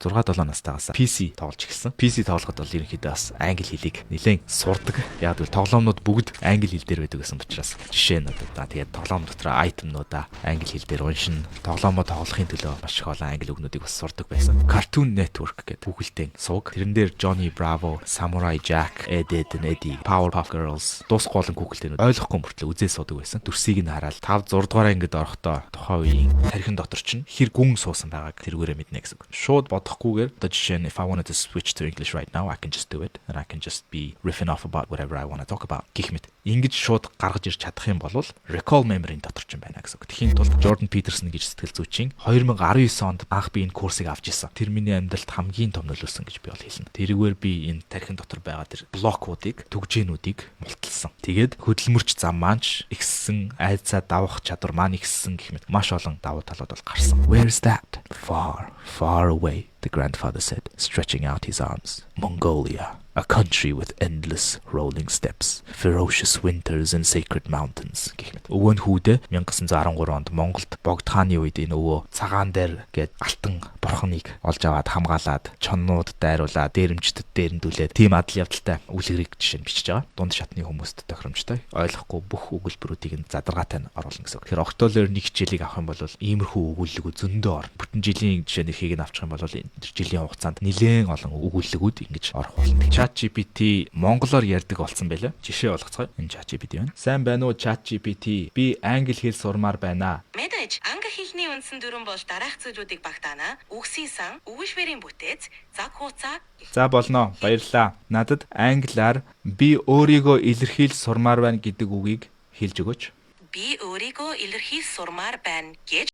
6-7 настайгаас PC тоглож эхэлсэн. PC тоглоход бол ерөнхийдөө бас англи хэлийг нэлээд сурдаг. Яг л тоглоомнууд бүгд англи хэл дээр байдаг гэсэн учраас жишээ нь одоо тэгээд тоглоом дотор айтемнуудаа англи хэл дээр уншин тоглоомоо тоглохын төлөө маш их олон англи үгнүүдийг бас сурдаг байсан. Cartoon Network гэдэг Google-тэй сууг. Тэрэн дээр Johnny Bravo, Samurai Jack, Ed, Edd n Eddy, Powerpuff Girls дуусахгүй олон Google-тэй ойлгохгүй мөртлөө үзээ суудаг байсан. Дүрсийг нь хараад 5 6 дугаараа ингэж орохдоо тухайн үеийн тархин дотор чинь хэр гүн суусан байгааг тэргээрээ мэднэ гэсэн. Шууд бодохгүйгээр одоо жишээ нь if I wanted to switch to English right now I can just do it and I can just be riffing off about whatever I want to talk about гэх мэт. Ингэж шууд гаргаж ирч чадах юм бол recall memory-ийн дотор ч юм байна гэсэн. Тэхийн тулд Jordan Peterson гэж сэтгэл зүйчин 2019 онд анх би энэ курсыг авч ирсэн. Тэр миний амьдралд хамгийн том нөлөөлсөн гэж би бол хэлнэ. Тэрүүгээр би энэ тархин дотор байгаа тэр блокуудыг, түгжээнүүдийг мулталсан. Тэгээд хөдөлмөрч зам маань ихссэн, айцаа давах чадвар маань ихссэн гэх мэт маш олон давуу талууд бол гарсан. Where is that? Far, far away, the grandfather said, stretching out his arms. Mongolia. A country with endless rolling steppes, ferocious winters and sacred mountains. Өвөө нь хүүдээ 1913 онд Монголд богдхааны үед энэ өвөө цагаан дээр гээд алтан бурхныг олж аваад хамгаалаад чоннууд дайруулаад дээрэмчдэд дээрэмдүүлээд тийм адал явдалтай үлгэрийг жишээ нь бичиж байгаа. Дунд шатны хүмүүст тохиромжтой. Ойлгохгүй бүх өгүүлбэрүүдийг нь задаргаатай нь оруулна гэсэн. Тэгэхээр октоолоор нэг хичээлийг авах юм бол иймэрхүү өгүүлбэрүүд зөндөө орно. Бүтэн жилийн жишээ нь эрхийг нь авчих юм бол энэ жилийн хугацаанд нэлээд олон өгүүлбэрүүд ингэж орох болно. ChatGPT монголоор ярьдаг болсон байлаа. Жишээ болгоцгоё. Энэ ChatGPT байна. Сайн байна уу ChatGPT? Би англи хэл сурмаар байна. Мэдээж англи хэлний үндсэн дүрэн бол дараах зүйлүүдийг багтаана. Үгсийн сан, үгшвэрийн бүтээц, цаг хугацаа. За болно. Баярлалаа. Надад англиар би өөрийгөө илэрхийл сурмаар байна гэдэг үгийг хэлж өгөөч. Би өөрийгөө илэрхийл сурмаар байна гэж.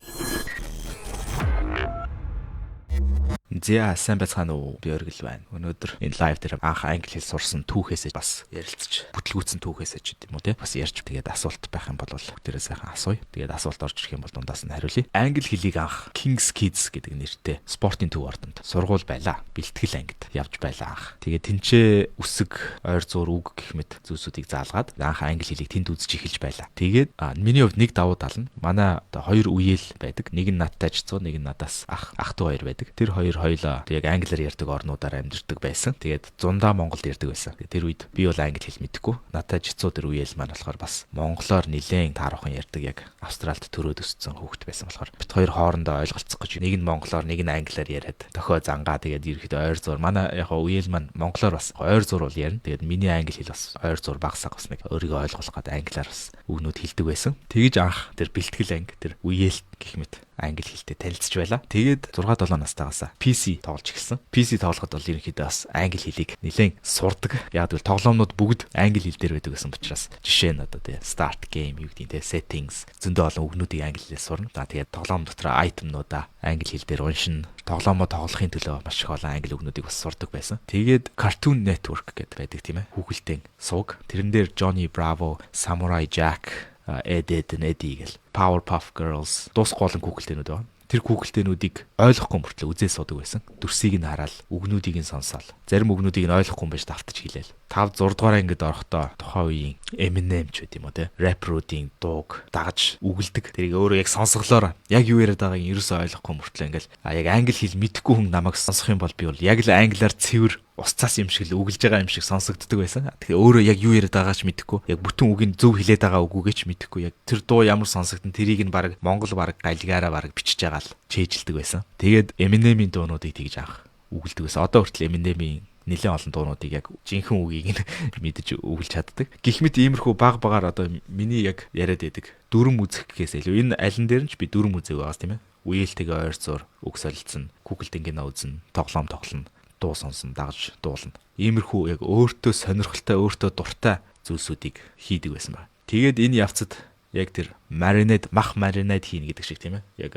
Зя сайн байцгаана уу? Би Оргил байна. Өнөөдөр энэ лайв дээр анх англи хэл сурсан түүхээсээ бас ярилцж, бүтлгүүцсэн түүхээсээ ч гэдэм үү те. Бас ярьж тэгээд асуулт байх юм бол бүгдээрээ сайхан асууя. Тэгээд асуулт орж ирэх юм бол дундаас нь хариулъя. Англи хэлийг анх King's Kids гэдэг нэртэй спортын төв ордонд сургууль байлаа. Бэлтгэл ангид явж байлаа анх. Тэгээд тэнцээ үсэг, ойр зуур үг гэх мэт зүйлсүүдийг заалгаад анх англи хэлийг тэнд үзэж эхэлж байлаа. Тэгээд миний хувьд нэг давуу тал нь манай одоо хоёр үеэл байдаг. Нэг нь надтай ажицсан, нэг нь надаас ах дүү хоёр байдаг. Тэр хоёр хоёлаа яг англиар ярьдаг орнуудаар амьдардаг байсан. Тэгээд зундаа монголд ярьдаг байсан. Тэр үед би бол англи хэл мэдэхгүй. Надад жицүү тэр үеэл маань болохоор бас монголоор нэлээд таархан ярьдаг яг Австралид төрөөд өссөн хүүхэд байсан болохоор бит хоёр хоорондоо ойлголцох гэж нэг нь монголоор нэг нь англиар яриад дохио зангаа тэгээд ерөөхдөө ойр зур. Манай яг үеэл маань монголоор бас ойр зур бол ярина. Тэгээд миний англи хэл бас ойр зур багсаг бас нэг өөрийгөө ойлгох гээд англиар бас үгнүүд хэлдэг байсан. Тэгэж анх тэр бэлтгэл анги тэр үеэл гэх мэт англи хэлтэй танилцж байла. Тэгээд 6-7 настайгаас PC тоглож эхэлсэн. PC тоглоход бол ерөнхийдөө бас англи хэлийг нэлээд сурдаг. Яг л тоглоомнууд бүгд англи хэл дээр байдаг гэсэн учраас жишээ нь одоо тий start game юу гэдэг нь тий settings зөндөө олон үгнүүдийг англи хэлээр сурна. Тэгээд тоглоом дотор айтемнуудаа англи хэл дээр уншин тоглоомоо тоглохын төлөө маш их олон англи үгнүүдийг бас сурдаг байсан. Тэгээд Cartoon Network гэдэг байдаг тийм ээ. Google-тэй сууг. Тэрэн дээр Johnny Bravo, Samurai Jack, Ed, Edd n Eddy гэл Powerpuff Girls дуусахгүй олон Google-тэйнүүд байна. Тэр Google-тэйнүүдийг ойлгохгүй мөртлөө үзээ суудаг байсан. Дүрсийг нь хараад үгнүүдийг нь сонсоол. Зарим үгнүүдийг нь ойлгохгүй юм байж давтаж хэлээл. 5 6 дугаараа ингэж орохдоо тухайн үеийн Eminem ч гэдэм үү те рэперуудын дууг дагаж үгэлдэг. Тэрийг өөрөө яг сонсголоор яг юу яриад байгааг ерөөсөө ойлгохгүй мөртлөө ингээл яг англи хэл мэдхгүй хүн намайг сонсох юм бол би бол яг л англиар цэвэр ус-цаас юм шиг л үгэлж байгаа юм шиг сонсогддог байсан. Тэгэхээр өөрөө яг юу яриад байгаач мэдэхгүй. Яг бүтэн үгийг зөв хэлээд байгаа үгүйгээ ч мэдэхгүй. Яг тэр дуу ямар сонсогдсон тэрийг нь баг монгол баг галгаараа баг бичиж байгаа л чэйжилдэг байсан. Тэгээд Eminem-ийн дуунуудыг тэгж авах үгэлдэг байсан. Одоо хүртэл Eminem-ийн нэлээд олон дуунуудыг яг жинхэнэ үгийг нь мэдэж өгүүлж чаддаг. Гэх мэт иймэрхүү баг багаар одоо миний яг яриад байдаг дүрм үзэх гэхээс илүү энэ алин дээр нь ч би дүрм үзээг байгаас тийм ээ. Үеэлтэйгээ ойр зур үг солилцсон, Google тэнгийнэ үзэн, тоглоом тоглоно, дуу сонсон, дагаж дуулна. Иймэрхүү яг өөртөө сонирхолтой, өөртөө дуртай зүйлсүүдийг хийдэг байсан байна. Тэгээд энэ явцад яг тэр marinade хийнэ гэдэг шиг тийм ээ. Яг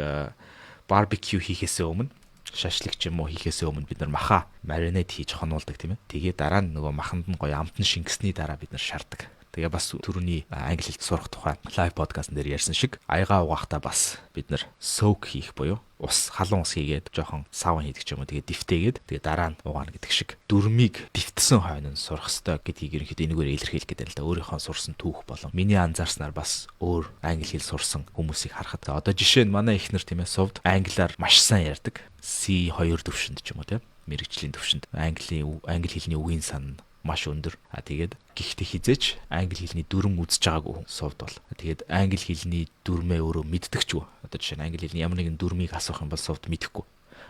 барбекю хийхээсээ өмнө шашлык ч юм уу хийхээсээ өмнө бид нар маха marinade хийж хонуулдаг тийм ээ. Тэгээд дараа нь нөгөө маханд нь гоё амтан шингэсний дараа бид нар шаарддаг. Тэгээ бас түрүүний англи хэл сурах тухай лайв подкастн дээр ярьсан шиг аяга угаахтаа бас бид нэр soak хийх буюу халуун ус хийгээд жоохон савн хийдэг ч юм уу. Тэгээ дифтэйгээд тэгээ дараа нь угаана гэдэг шиг дүрмийг дифтсэн хойно нь сурах хэрэгтэй гэдгийг ерөнхийдөө энэгээр илэрхийлэх гэдэг л да. Өөрийнхөө сурсан түүх болон миний анзаарснаар бас өөр англи хэл сурсан хүмүүсийг харахад одоо жишээ нь манай эхнэр тийм ээ сувд англиар маш сайн ярьдаг. C2 төвшөнд ч юм уу тийм мэрэгжлийн төвшөнд англи хэлний үгийн сан маш өндөр. Тэгээд гихтээ хизээч англи хэлний дүрм үзэж байгаагүй хүн сувд бол. Тэгээд англи хэлний дүрмээ өөрөө мэддэгчгүй. Одоо жишээ нь англи хэлний ямар нэгэн дүрмийг асуух юм бол сувд мэдэхгүй.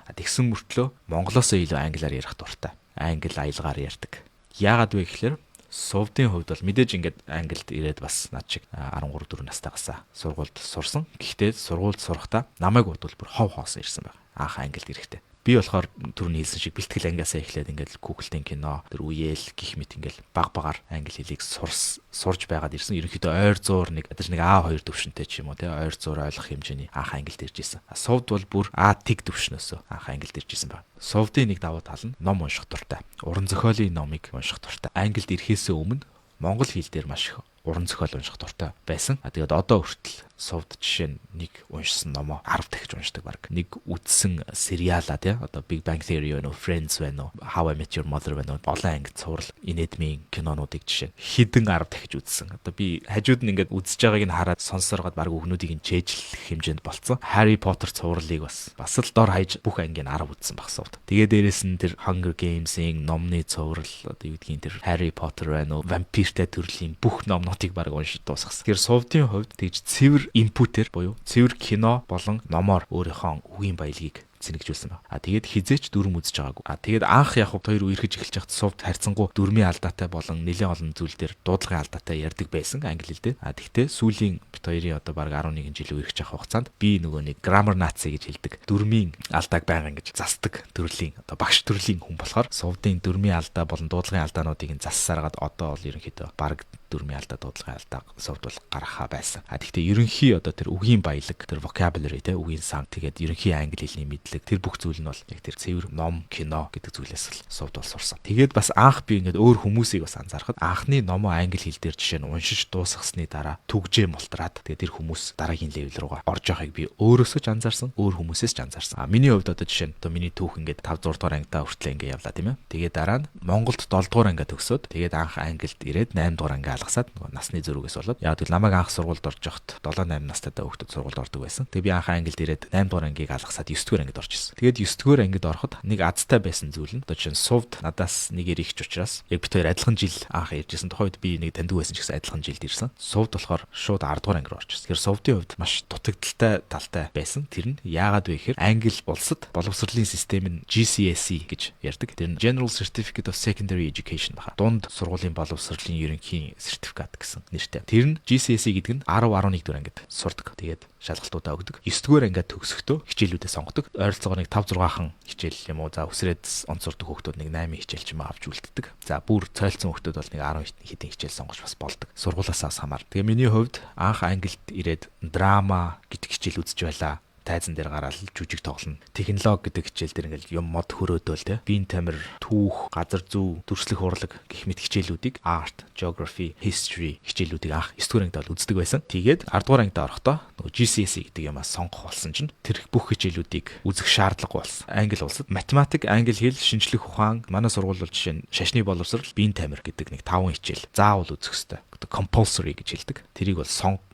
Тэгсэн мөртлөө монголоосоо илүү англиар ярих дуртай. Англи аялгаар ярьдаг. Яагаад вэ гэхээр сувдын хувьд бол мэдээж ингээд англид ирээд бас над шиг 13 4 настайгасаа сургуульд сурсан. Гэхдээ сургуульд сурахдаа намайг бодвол бүр хов хоосон ирсэн байна. Анх англид ирэхдээ. Би болохоор түрүүний хэлсэн шиг бэлтгэл ангиасаа эхлээд ингээд Google-ийн кино, тэр үеэл гих мэт ингээд баг-багаар англи хэлийг сурж байгаад ирсэн. Ерөнхийдөө ойр зуур нэг А2 төвшөнтэй ч юм уу тий ойр зуур ойлгох хэмжээний анх англид ирж исэн. Сувд бол бүр А1 төвшнөөсөө анх англид ирж исэн байна. Сувдын нэг давуу тал нь ном унших дуртай. Уран зохиолын номыг унших дуртай. Англид ирэхээс өмнө монгол хэл дээр маш их уран зохиол унших дуртай байсан. Тэгээд одоо хүртэл сувд жишээ нь нэг уншсан номоо 10 дахиж уншдаг баг. Нэг үзсэн сериалаа тий одоо Big Bang Theory байна уу, Friends байна уу, How I Met Your Mother байна уу, олон ангид цуврал инедмийн кинонуудыг жишээ хэдэн 10 дахиж үзсэн. Одоо би хажууд нь ингээд үзэж байгааг нь хараад сонсоргоод баг өгнүүдийг нь чэйжлэх хэмжээнд болцсон. Harry Potter цувралыг бас л дор хаяж бүх ангийн 10 үзсэн баг сувд. Тэгээд дээрэс нь тэр Hunger Games-ийн номны цуврал одоо юу гэдгийг тэр Harry Potter байна уу, вампиртэй төрлийн бүх номнуудыг баг уншиж дуусгасан. Тэгэхээр сувдын хувьд тэгж цэвэр инпутер буюу цэвэр кино болон номоор өөрийнхөө үгийн баялагийг зэнэгжүүлсэн байна. Тэгээд хизээч дүрм үзэж байгаагүй. Тэгээд анх яг хоёр үерхэж эхэлж байхад сувд харьцангуй дүрмийн алдаатай болон нэлээд олон зүйл дээр дуудлагын алдаатай ярьдаг байсан англи хэл дээр. Тэгтээ сүүлийн бит хоёрын одоо баг 11 жил үерхэж авах хугацаанд би нөгөө нэг граммар наци гэж хэлдэг. Дүрмийн алдааг байнга ингэж засдаг төрлийн одоо багш төрлийн хүн болохоор сувдын дүрмийн алдаа болон дуудлагын алдаануудыг нь зассараад одоо бол ерөнхийдөө баг дүрмийн алдаа дуудлагын алдаа сувд бол гаргахаа байсан. Тэгтээ ерөнхий одоо тэр үгийн баялаг, тэр vocabulary те үгийн сан тэгээд ерөнхий англи хэлний мэдлэг тэр бүх зүйл нь бол яг тэр цэвэр ном, кино гэдэг зүйлээс л сувд бол сурсан. Тэгээд бас анх би ингээд өөр хүмүүсийг бас анзаархад анхны номоо англи хэл дээр жишээ нь уншиж дуусгасны дараа түгжээ мултраад тэгээд тэр хүмүүс дараагийн левел руугаа орж явахыг би өөрөөсөө ч анзаарсан, өөр хүмүүсээс ч анзаарсан. Миний хувьд одоо жишээ нь одоо миний түүх ингээд 5 6 дугаар ангидаа хүртэл ингээд явлаа тийм ээ. Тэгээд дараа нь Монголд 7 дугаар ангид төгсөөд тэгээд анх англид ирээд 8 дугаар анги алгасаад насны зөрүүгээс болоод яг л намайг анх сургуульд орж явахад 7 8 настайдаа хүүхдүүд сургуульд ордог байсан. Тэгээд би анх англид ирээд 8 дугаар ангийг алгасаад 9 дугаар ангид орж ирсэн. Тэгээд 9 дугаар ангид ороход нэг азтай байсан зүйл нь одоо чинь сувд надаас нэгээр ихч учраас яг бит хоёр адилхан жил анх ирж ирсэн. Тухайд би нэг таньдаг байсан ч гэсэн адилхан жилд ирсэн. Сувд болохоор шууд 10 дугаар анги руу орж ирсэн. Тэгэхээр сувдын хувьд маш дутагдaltaй талтай байсан. Тэр нь яагаад вэ гэхээр англи улсад боловсролын систем нь GCSE гэж ярьдаг. Тэр нь General Certificate of Secondary Education баха. Дунд сургуулийн боловсролын ерөнхий сертификат гэсэн нэртэй. Тэр нь GCSE гэдэг нь 10 11 дугаар ангид сурдаг. Тэгээд шалгалтуудаа өгдөг. 9 дугаар ангид төгсөхдөө хичээлүүдээ сонгодог. Ойролцоогоор нэг 5 6 хан хичээл юм уу. За өсрээд онцордог хүүхдүүд нэг 8 хичээл ч юм авч үлддэг. За бүр цойлцсон хүүхдүүд бол нэг 10 хэдэн хичээл сонгож бас болдог. Сургуулаасаа хамаар. Тэгээ миний хувьд анх англид ирээд драма гэдэг хичээл үзэж байлаа. Тайзан дээр гараад жүжиг тоглоно. Технологи гэдэг хичээл дээр ингээл юм мод хөрөөдөөл те. Биеийн тамир, түүх, газар зүй, дүрслэх урлаг гэх мэт хичээлүүдийг art, geography, history хичээлүүдийг анх 9 дугаар ангид бол үздэг байсан. Тэгээд 10 дугаар ангид орохдоо нөгөө GCSE гэдэг юмаа сонгох болсон чинь тэр бүх хичээлүүдийг үзэх шаардлагагүй болсон. Англи улсад математик, англи хэл, шинжлэх ухаан, манай сургууль бол жишээ нь шашны боловсрол, биеийн тамир гэдэг нэг 5 хичээл заавал үзэх ёстой. Compulsory гэж хэлдэг. Тэрийг бол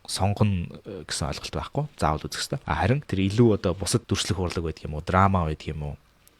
сонгоно гэсэн ойлголт байхгүй. Заавал үзэх хэрэгтэй. Харин тэр илүү одоо бусад дүрслэх урлаг байдаг юм уу, драма байдаг юм уу,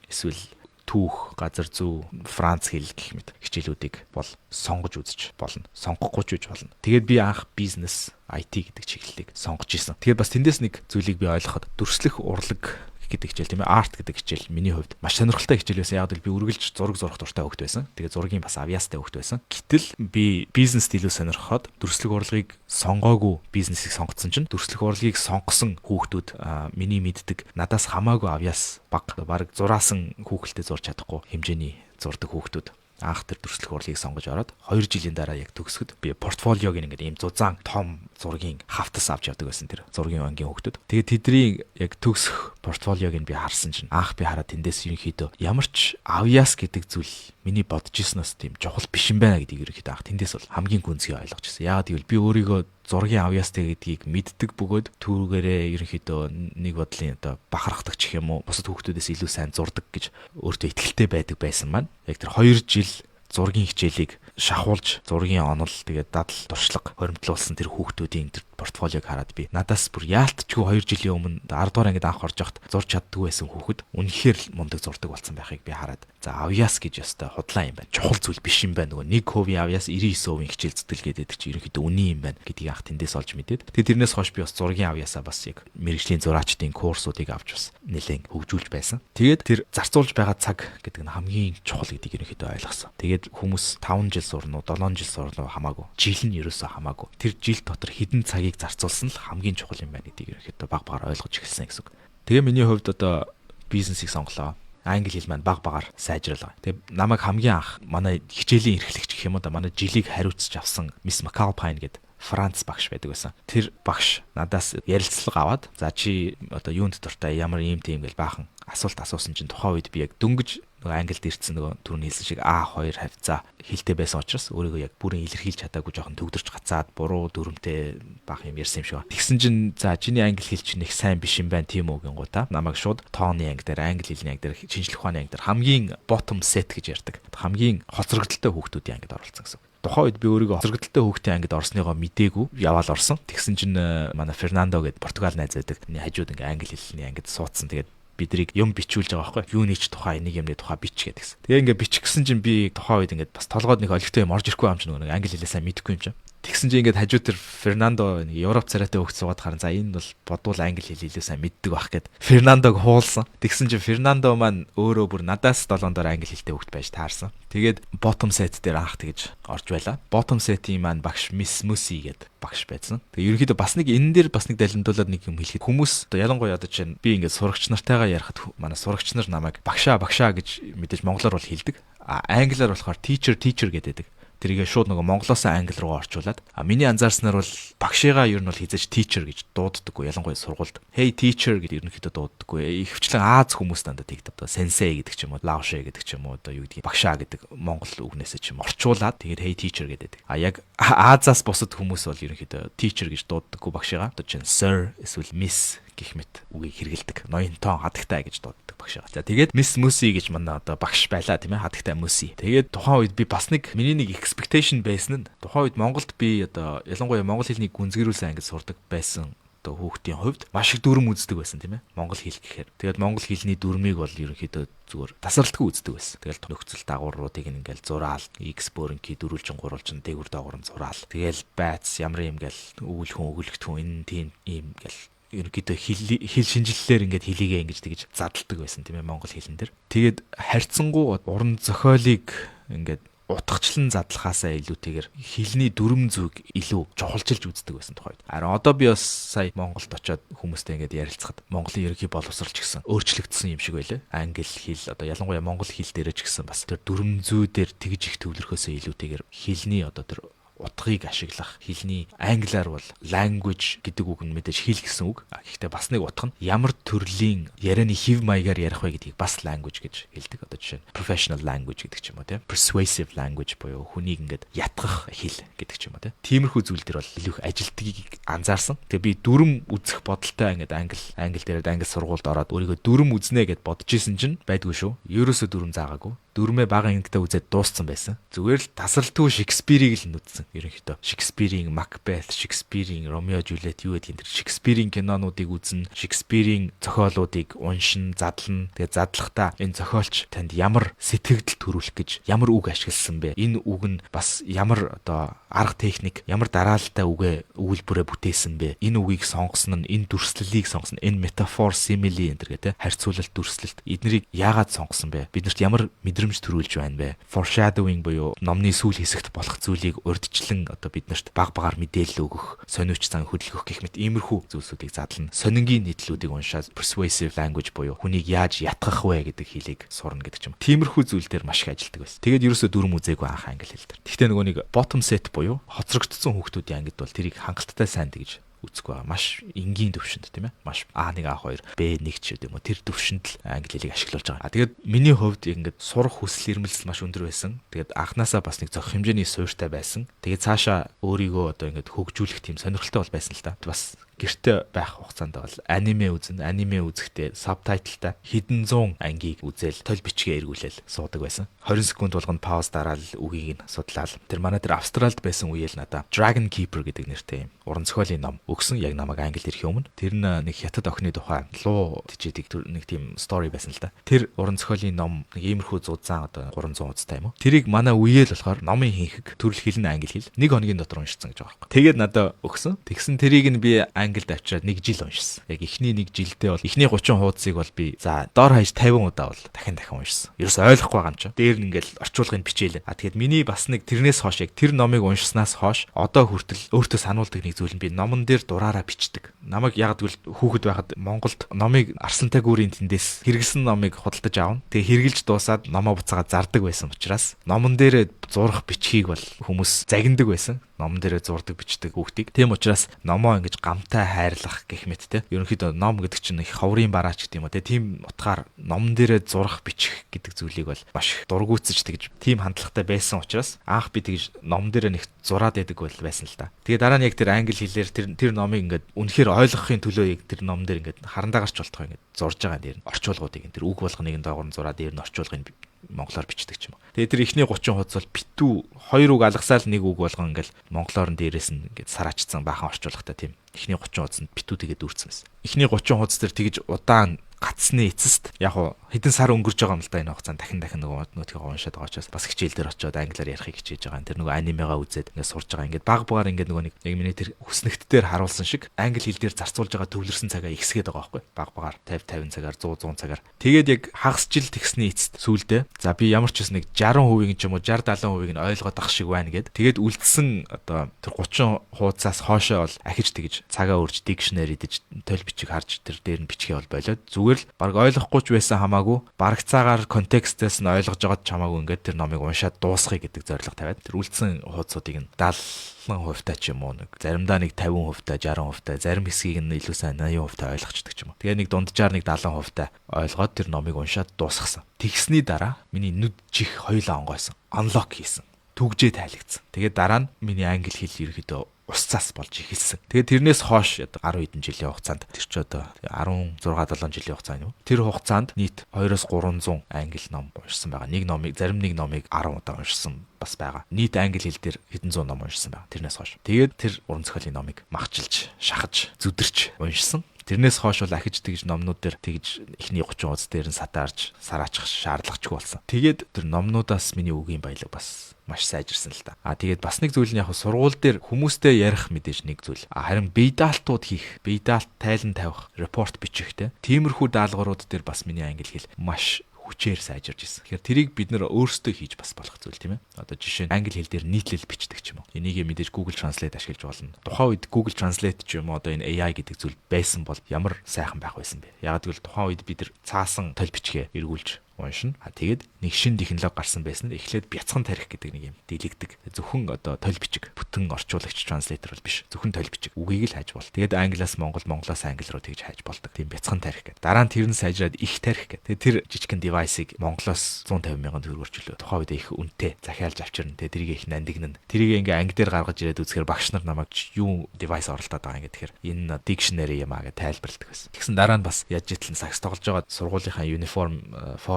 эсвэл түүх, газар зүй, Франц хэл гэх мэт хичээлүүдийг бол сонгож үзэж болно. Сонгохгүй ч үж болно. Тэгээд би анх бизнес, IT гэдэг чиглэлийг сонгож исэн. Тэгээд бас тэндээс нэг зүйлийг би ойлгоход дүрслэх урлаг гэдэг хичээл тийм ээ, арт гэдэг хичээл миний хувьд маш сонирхолтой хичээл байсан. Яг л би үргэлж зураг зурх дуртай хөвгт байсан. Тэгээ зургийн бас авьяастай хөвгт байсан. Гэтэл би бизнест илүү сонирхоход дүрслэх урлагийг сонгоогүй бизнесийг сонгоцсон чинь дүрслэх урлагийг сонгосон хүүхдүүд миний мэддэг надаас хамаагүй авьяас баг 6-аас хүүхэлдэд зурж чадахгүй хэмжээний зурдаг хүүхдүүд Анх тэр дүрслэх урлагийг сонгож ороод 2 жилийн дараа яг төгсгөд би портфолиог ингээд ийм зузаан том зургийн хавтас авч явдаг байсан тэр зургийн ангийн хүүхдүүд. Тэгээд тэдний яг төгсөх портфолиог нь би харсан чинь анх би хараад тэндээс ерөнхийдөө ямар ч авьяас гэдэг зүйл миний бодож ирснээс тийм чухал биш юм байна гэдгийг ерөнхийдөө анх тэндээс бол хамгийн гүнзгий ойлгож ирсэн. Яагаад гэвэл би өөрийгөө зургийн авьяастай гэдгийг мэддэг бөгөөд түүгээрээ ерөнхийдөө нэг бодлын одоо бахархдаг ч юм уу бусад хүүхдүүдээс илүү сайн зурдаг гэж өөртөө итгэлтэй байдаг байсан маань. Яг тэр 2 жил зургийн хичээлийг шахуулж зургийн онол тэгээд дадал туршлага хоримтлуулсан тэр хүүхдүүдийн тэр портфолиог хараад би надаас бүр яалтчгүй 2 жилийн өмнө 10 дугаар ангид анх орж явахад зурж чаддгүй байсан хүүхэд үнэхээр л мундаг зурдаг болсон байхыг би хараад за авьяас гэж ёстой худлаа юм байна. Чухал зүйл биш юм байна. Нөгөө 1% авьяас 99% хичээл зүтгэлгээд байдаг чи ерөнхийдөө үнэн юм байна гэдгийг анх тэндээс олж мэдээд тэгээд тэрнээс хойш би бас зургийн авьяасаа бас яг мэрэгжлийн зураачдын курсуудыг авч бас нэлээд хөгжүүлж байсан. Тэгээд тэр зарцуулж байгаа цаг гэдэг нь хамгийн чухал гэдгийг ерөнхийдөө ойлгосон. Тэгээд хүмүүс 5 жил сурна уу 7 жил сурна уу хамаагүй. Жил нь ерөөсөө хамаагүй. Тэр жил дотор хэдэн цагийг зарцуулсан л хамгийн чухал юм байна гэдгийг ерөнхийдөө баг багаар ойлгож эхэлсэн гэсэн үг. Тэгээ миний хувьд одоо бизнесийг сонголоо. Англи хэл маань баг багаар сайжруулаа. Тэгээ намайг хамгийн анх манай хичээлийн эрхлэгч гэх юм уу да манай жилийг хариуцж авсан Miss McAlpine гэдэг Франц багш байдаг байсан. Тэр багш надаас ярилцлага аваад за чи одоо юунд дуртай ямар юм тийм гэж баахан асуулт асуусан чинь тухайн үед би яг дөнгөж нөгөө англид ирсэн нөгөө түрүүний хэлсэн шиг А2 хавцаа хэлтэй байсан учраас өөрийгөө яг бүрэн илэрхийлж чадаагүй жоохон төгдөрч гацаад буруу дүрмтэй баах юм ярьсан юм шиг байна. Тэгсэн чинь за чиний англи хэл чинь их сайн биш юм байна тийм үү гингуудаа намайг шууд тооны анги дээр англи хэлний анги дээр шинжлэх ухааны анги дээр хамгийн bottom set гэж ярьдаг. Хамгийн хоцрогдолтой хүүхдүүдийн ангид оруулсан гэсэн. Тухайн үед би өөрийгөө хоцрогдолтой хүүхдийн ангид орсныгоо мдээгүй яваал орсон. Тэгсэн чинь манай Фернандо гэдэг Португал найз байдаг. Миний хажууд ингээ англи хэлний ангид суудсан. Тэгээд бидрийг юм бичүүлж байгаа байхгүй юуны ч тухай нэг юмны тухай бич гэдгсэн. Тэгээ ингээ бичихсэн чинь би тухайн үед ингээ бас толгойд нэг олигтой юм орж ирэхгүй юм чинь нэг англи хэлээ сайн мэдэхгүй юм чинь. Тэгсэн чинь ингээд хажуу тэр Фернандо Европ царайтай хөгц суугаад харан за энэ бол бодвол англи хэл илүү сайн мэддэг байх гэд Фернандог хуулсан. Тэгсэн чинь Фернандо маань өөрөө бүр надаас 7 доор англи хэлтэй хөгт байж таарсан. Тэгээд bottom set дээр анх тэгж орж байла. Bottom set-ийн маань багш Miss Musi гэдэг багш байсан. Тэгээ ерөнхийдөө бас нэг энэ дээр бас нэг далимдуулаад нэг юм хэлэхэд хүмүүс одоо ялангуяа одоо чинь би ингээд сурагч нартайгаа ярихад манай сурагч нар намайг багшаа гэж мэдээж монголоор бол хэлдэг. Англиар болохоор teacher гэдэг. Тэрийгээ шууд нөгөө монголоос англи руу орчуулад миний анзаарснаар бол багшигаа ер нь бол хизээж teacher гэж дууддаггүй ялангуяа сургуульд. Hey teacher гэдэг ерөнхийдөө дууддаггүй. Ихэвчлэн Аз хүмүүс дандаа тэгдэг. Одоо sensei гэдэг ч юм уу, laoshe гэдэг ч юм уу одоо юу гэдгийг багшаа гэдэг монгол үгнээсээ ч юм орчуулад тэгээд hey teacher гэдэг. Яг Азаас бусад хүмүүс бол ерөнхийдөө teacher гэж дууддаггүй багшигаа. Одоо чинь sir эсвэл miss гэх мэт үгийг хэрэгэлдэг. Ноёнтон хадагтай гэж дууддаг багшаа. За тэгээд Miss Musi гэж манай одоо багш байлаа тийм ээ хадагтай Musi. Тэгээд тухайн үед би бас миний нэг expectation байсан нь тухайн үед Монголд би одоо ялангуяа монгол хэлний гүнзгийрүүлсэн ангид сурдаг байсан одоо хүүхдийн хувьд маш их дүрм үздэг байсан тийм ээ. Монгол хэл гэхээр. Тэгээд монгол хэлний дүрмийг бол ерөнхийдөө зүгээр тасралтгүй үздэг байсан. Тэгэл нөхцөл дагавруудыг ингээл зураал, X бөөрнки дөрвөлжин гурвалжин дээгүр доогорн зураал. Тэгэл байц ямар юм гээл өгүүлэгдэхүүн энэ тийм юм гээл ерөнхийдөө хэл шинжиллэлээр ингээд хэлийгээ ингэж тэгж задалдаг байсан тийм ээ монгол хэлэн дээр. Тэгээд харьцангуй уран зохиолыг ингээд утгачлан задлахаасаа илүүтэйгээр хэлний дүрм зүйг илүү чухалчилж үздэг байсан тухайд. Харин одоо би бас сая Монголд очиод хүмүүстэй ингээд ярилцахад Монголын ерөнхий боловсрол ч гэсэн өөрчлөгдсөн юм шиг байлаа. Англи хэл одоо ялангуяа монгол хэл дээр ч гэсэн бас тэр дүрм зүй дээр тэгж их төвлөрөхөөсөө илүүтэйгээр хэлний одоо тэр утгыг ашиглах хэлний англиар бол language гэдэг үг нь мэдээж хэл гэсэн үг. Гэхдээ бас нэг утга нь ямар төрлийн ярианы хэв маягаар ярих вэ гэдгийг бас language гэж хэлдэг. Одоо жишээ нь professional language гэдэг ч юм уу тийм. Persuasive language буюу хүнийг ингээд ятгах хэл гэдэг ч юм уу тийм. Тиймэрхүү зүйл дээр бол илүү их ажилтгийг анзаарсан. Тэгээ би дүрм үзэх бодолтой ингээд англи дээрээ англи сургуульд ороод өөрийгөө дүрм үзнэ гэд бодож исэн чинь байдгүй шүү. Ерөөсөө дүрм заагаагүй. Дүрмээ бага ангидаа үзээд дууссан байсан. Зүгээр л тасралтгүй Шекспирийг л нүдсэн. Ерөнхийдөө Шекспирийн Macbeth, Шекспирийн Ромео Жюлиет юу гэдэг энэ Шекспирийн кинонуудыг үзнэ, Шекспирийн зохиолуудыг уншин, задлана. Тэгээ задлахдаа энэ зохиолч танд ямар сэтгэгдэл төрүүлэх гэж ямар үг ашигласан бэ? Энэ үг нь бас ямар одоо арга техник, ямар дараалалтай өгүүлбэрээ бүтээсэн бэ? Энэ үгийг сонгосон нь, энэ дүрслэлийг сонгосон, энэ метафор, simile энэ төр гэдэг харьцуулалт, дүрслэлт эднэрийг яагаад сонгосон бэ? Биднэрт ямар мэдрэмж мэдрэмж төрүүлж байна бэ? Foreshadowing буюу номны сүүл хэсэгт болох зүйлийг урьдчилан одоо биднэрт баг багаар мэдээлэл өгөх, сониуч зан хөдөлгөх гэх мэт иймэрхүү зүйлсүүдийг задлана. Сонингийн нийтлүүдийг уншаад persuasive language буюу хүнийг яаж ятгах вэ гэдэг хэлийг сурна гэдэг ч юм. Тиймэрхүү зүйл дээр маш их ажилладаг байсан. Тэгээд ерөөсөө дүрм үзээгүй анх англи хэл дээр. Гэхдээ нөгөө нэг bottom set буюу хоцрогдсон хүүхдүүдийн ангид бол тэрийг хангалттай сайн тэгж үзэх байгаа. Маш энгийн төвшөнд тийм ээ. Маш A1 A2 B1 ч гэдэг юм уу. Тэр төвшөнд л англи хэлийг ашиглуулж байгаа. Тэгээд миний хувьд ингээд сурах хүсэл эрмэлзэл маш өндөр байсан. Тэгээд анханасаа бас нэг зөх хэмжээний суйртай байсан. Тэгээд цаашаа өөрийгөө одоо ингээд хөгжүүлэх тийм сонирхолтой бол байсан л та. Бас гэрте байх хугацаанд бол аниме үзэхдээ сабтайтлтай хэдэн зуун ангийг үзэл толь бичгээ эргүүлэл суудаг байсан. 20 секунд болгоно пауз дараал үгийг нь судлаад. Тэр манай тэр Австралид байсан үеэл надаа Dragon Keeper гэдэг нэртэй юм уран зохиолын ном өгсөн. Яг намайг англиэр ирэхийн өмнө тэр нэг хятад охины тухай луу тийжээдэг нэг тийм стори байсан л да. Тэр уран зохиолын ном нэг иймэрхүү зузаан одоо 300 удаатай юм уу. Тэрийг манай үеэл болохоор номын хинхэг төрөл хэл нь англи хэл. Нэг хоногийн дотор уншицсан гэж байгаа юм. Тэгээд надад өгсөн. Тэгсэн тэрийг нь би ангилд авчираад 1 жил уншсан. Яг эхний 1 жилдээ бол эхний 30 хуудсыг бол би за доор хаяж 50 удаа бол дахин уншсан. Ерөөс ойлгохгүй байгаа юм чи. Дээр нь ингээл орчуулгыг бичээлээ. Тэгэхээр миний бас нэг тэрнээс хойш яг тэр номыг уншснаас хойш одоо хүртэл өөртөө сануулдаг нэг зүйл нь би номон дээр дураараа бичдэг. Намайг яг гэвэл хүүхэд байхад Монголд номыг арсантай гүүрийн тэндээс хэрэгэлсэн номыг худалдаж аавна. Тэгээ хэрэгэлж дуусаад номоо буцаагаад зардаг байсан учраас номон дээр зурах бичгийг бол хүмүүс загиндаг байсан. Номон дээрээ зурдаг бичдэг хүүхдийг. Тийм учраас номоо ингэж гамтай хайрлах гэх мэт те. Ерөнхийдөө ном гэдэг чинь их ховрын бараач гэдэг юм уу те. Тийм утгаар номон дээрээ зурах бичих гэдэг зүйлийг бол маш дургуутсаж тэгж тийм хандлагатай байсан учраас анх би тэгж номон дээрээ нэг зураад байдаг бол байсан л да. Тэгээ дараа нь яг тэр англи хэлээр тэр номыг ингээд үнэхээр ойлгохын төлөө яг тэр номон дээр ингээд харандаа гарч болтгоо ингээд зурж байгаа дээр нь орчуулгуудыг тэр үг болгоныг доогоор нь зураад дээр нь орчуулгыг монголоор бичдэг ч юм уу. Тэгээ тэр ихний 30 хуудас бол битүү 2 үг алгасаал 1 үг болгон ингээл монголоор нь дээрээс нь ингээд сараачсан баахан орчуулгатай тийм. Ихний 30 хуудасанд битүү тэгээд дүүрсэн байсан. Ихний 30 хуудас дээр тэгж удаан гацсны эцэст яг хэдэн сар өнгөрч байгаа юм л да энэ хугацаанд дахин нөгөө нөтгөө уншаад байгаа учраас бас хичээл дээр очиод англиар ярихыг хичээж байгаа. Тэр нөгөө анимегаа үзээд ингээд сурж байгаа. Ингээд баг багаар ингээд нөгөө нэг яг миний тэр хүснэгт дээр харуулсан шиг англи хэл дээр зарцуулж байгаа төвлөрсөн цагаа ихсгээд байгаа байхгүй. Баг багаар 50 цагаар 100 цагаар. Тэгээд яг хагас жил тэгсний эцэст сүүлдээ за би ямар ч бас нэг 60% ч юм уу 60-70% нь ойлгоод ах шиг байна гэд. Тэгээд үлдсэн одоо тэр 30 хуудасаас хоошоо бол ахиж тэгж цагаа өрж dictionary дэж тойл бичиг харж тэр дээр нь бичгээ бол болоод зүгээр л баг ойлгохгүй ч байсан хамаагүй барагцаагаар контекстээс нь ойлгож байгаад ч хамаагүй ингээд тэр номыг уншаад дуусгая гэдэг зорилго тавиад тэр үлдсэн хуудсуудыг нь 70% ч юм уу нэг заримдаа нэг 50% 60% зарим хэсгийг нь илүү сайн 80% ойлгочдөг ч юм уу. Тэгээ нэг дунджаар нэг 70% ойлгоод тэр номыг уншаад дуусгасан. Тэгсний дараа миний нүд чих хоёлаа онгойсон. Unlock хийсэн. Түгжээ тайлагдсан. Тэгээд дараа нь миний англи хэл ерөөдөө ус цас болж эхэлсэн. Тэгээд тэрнээс хойш 10 хэдэн жилийн хугацаанд тэр ч одоо 16-7 жилийн хугацаа юм. Тэр хугацаанд нийт 200-300 англи ном уншсан байгаа. Зарим нэг номыг 10 удаа уншсан бас байгаа. Нийт англи хэл дээр хэдэн зуун ном уншсан байгаа. Тэрнээс хойш. Тэгээд тэр уран зохиолын номыг махчилж, шахаж, зүдэрч уншсан. Тэрнээс хойш бол ахиж тэгж номнууд дээр тэгж эхний 30 хуудас дээр нь сатаарж, сараачих шаардлагачгүй болсон. Тэгээд тэр номнуудаас миний үгийн баялаг бас маш сайжирсан л та. Тэгээд бас нэг зүйл нь яг сургууль дээр хүмүүстэй ярих мэдээж нэг зүйл. Харин бие даалтууд хийх, бие даалт тайлан тавих, репорт бичих те. Тиймэрхүү даалгаврууд дээр бас миний англи хэл маш хүчээр сайжирж ирсэн. Тэгэхээр тэрийг бид нөр өөрсдөө хийж бас болох зүйл тийм ээ. Одоо жишээ нь англи хэл дээр нийтлэл бичдэг ч юм уу. Энийг мэдээж Google Translate ашиглаж болно. Тухайн үед Google Translate ч юм уу одоо энэ AI гэдэг зүйл байсан бол ямар сайхан байх байсан бэ? Яг гэвэл тухайн үед бид нар цаасан толь бичгээ эргүүлж уншина. Тэгээд нэг шин технологи гарсан байсан нь эхлээд бяцхан тарих гэдэг нэг юм дэлгдэг. Зөвхөн одоо толь бичиг, бүтэн орчуулагч транслейтер бол биш. Зөвхөн толь бичиг. Үгийг л хайж бол. Тэгээд англиас монгол, монголоос англи руу тэгж хайж болдог. Тийм бяцхан тарих гэдэг. Дараа нь тэр нь сайжраад их тарих гэдэг. Тэгээд тэр жижигхэн девайсыг монголоос 150 мянган төгрөгөөр чөлөө. Тухайн үед их үнэтэй захиалж авчирна. Тэгээд тэрийг их нандинна. Тэрийг ингээ анги дээр гаргаж ирээд үзэхээр багш нар намайг юу девайс оролдоод байгаа юм гэхээр энэ dictionary юм аа гэж тайлбарладаг байсан. Тэгсэн дараа нь бас яаж итлэн сакс тоглож байгаа сургуулийнхаа uniform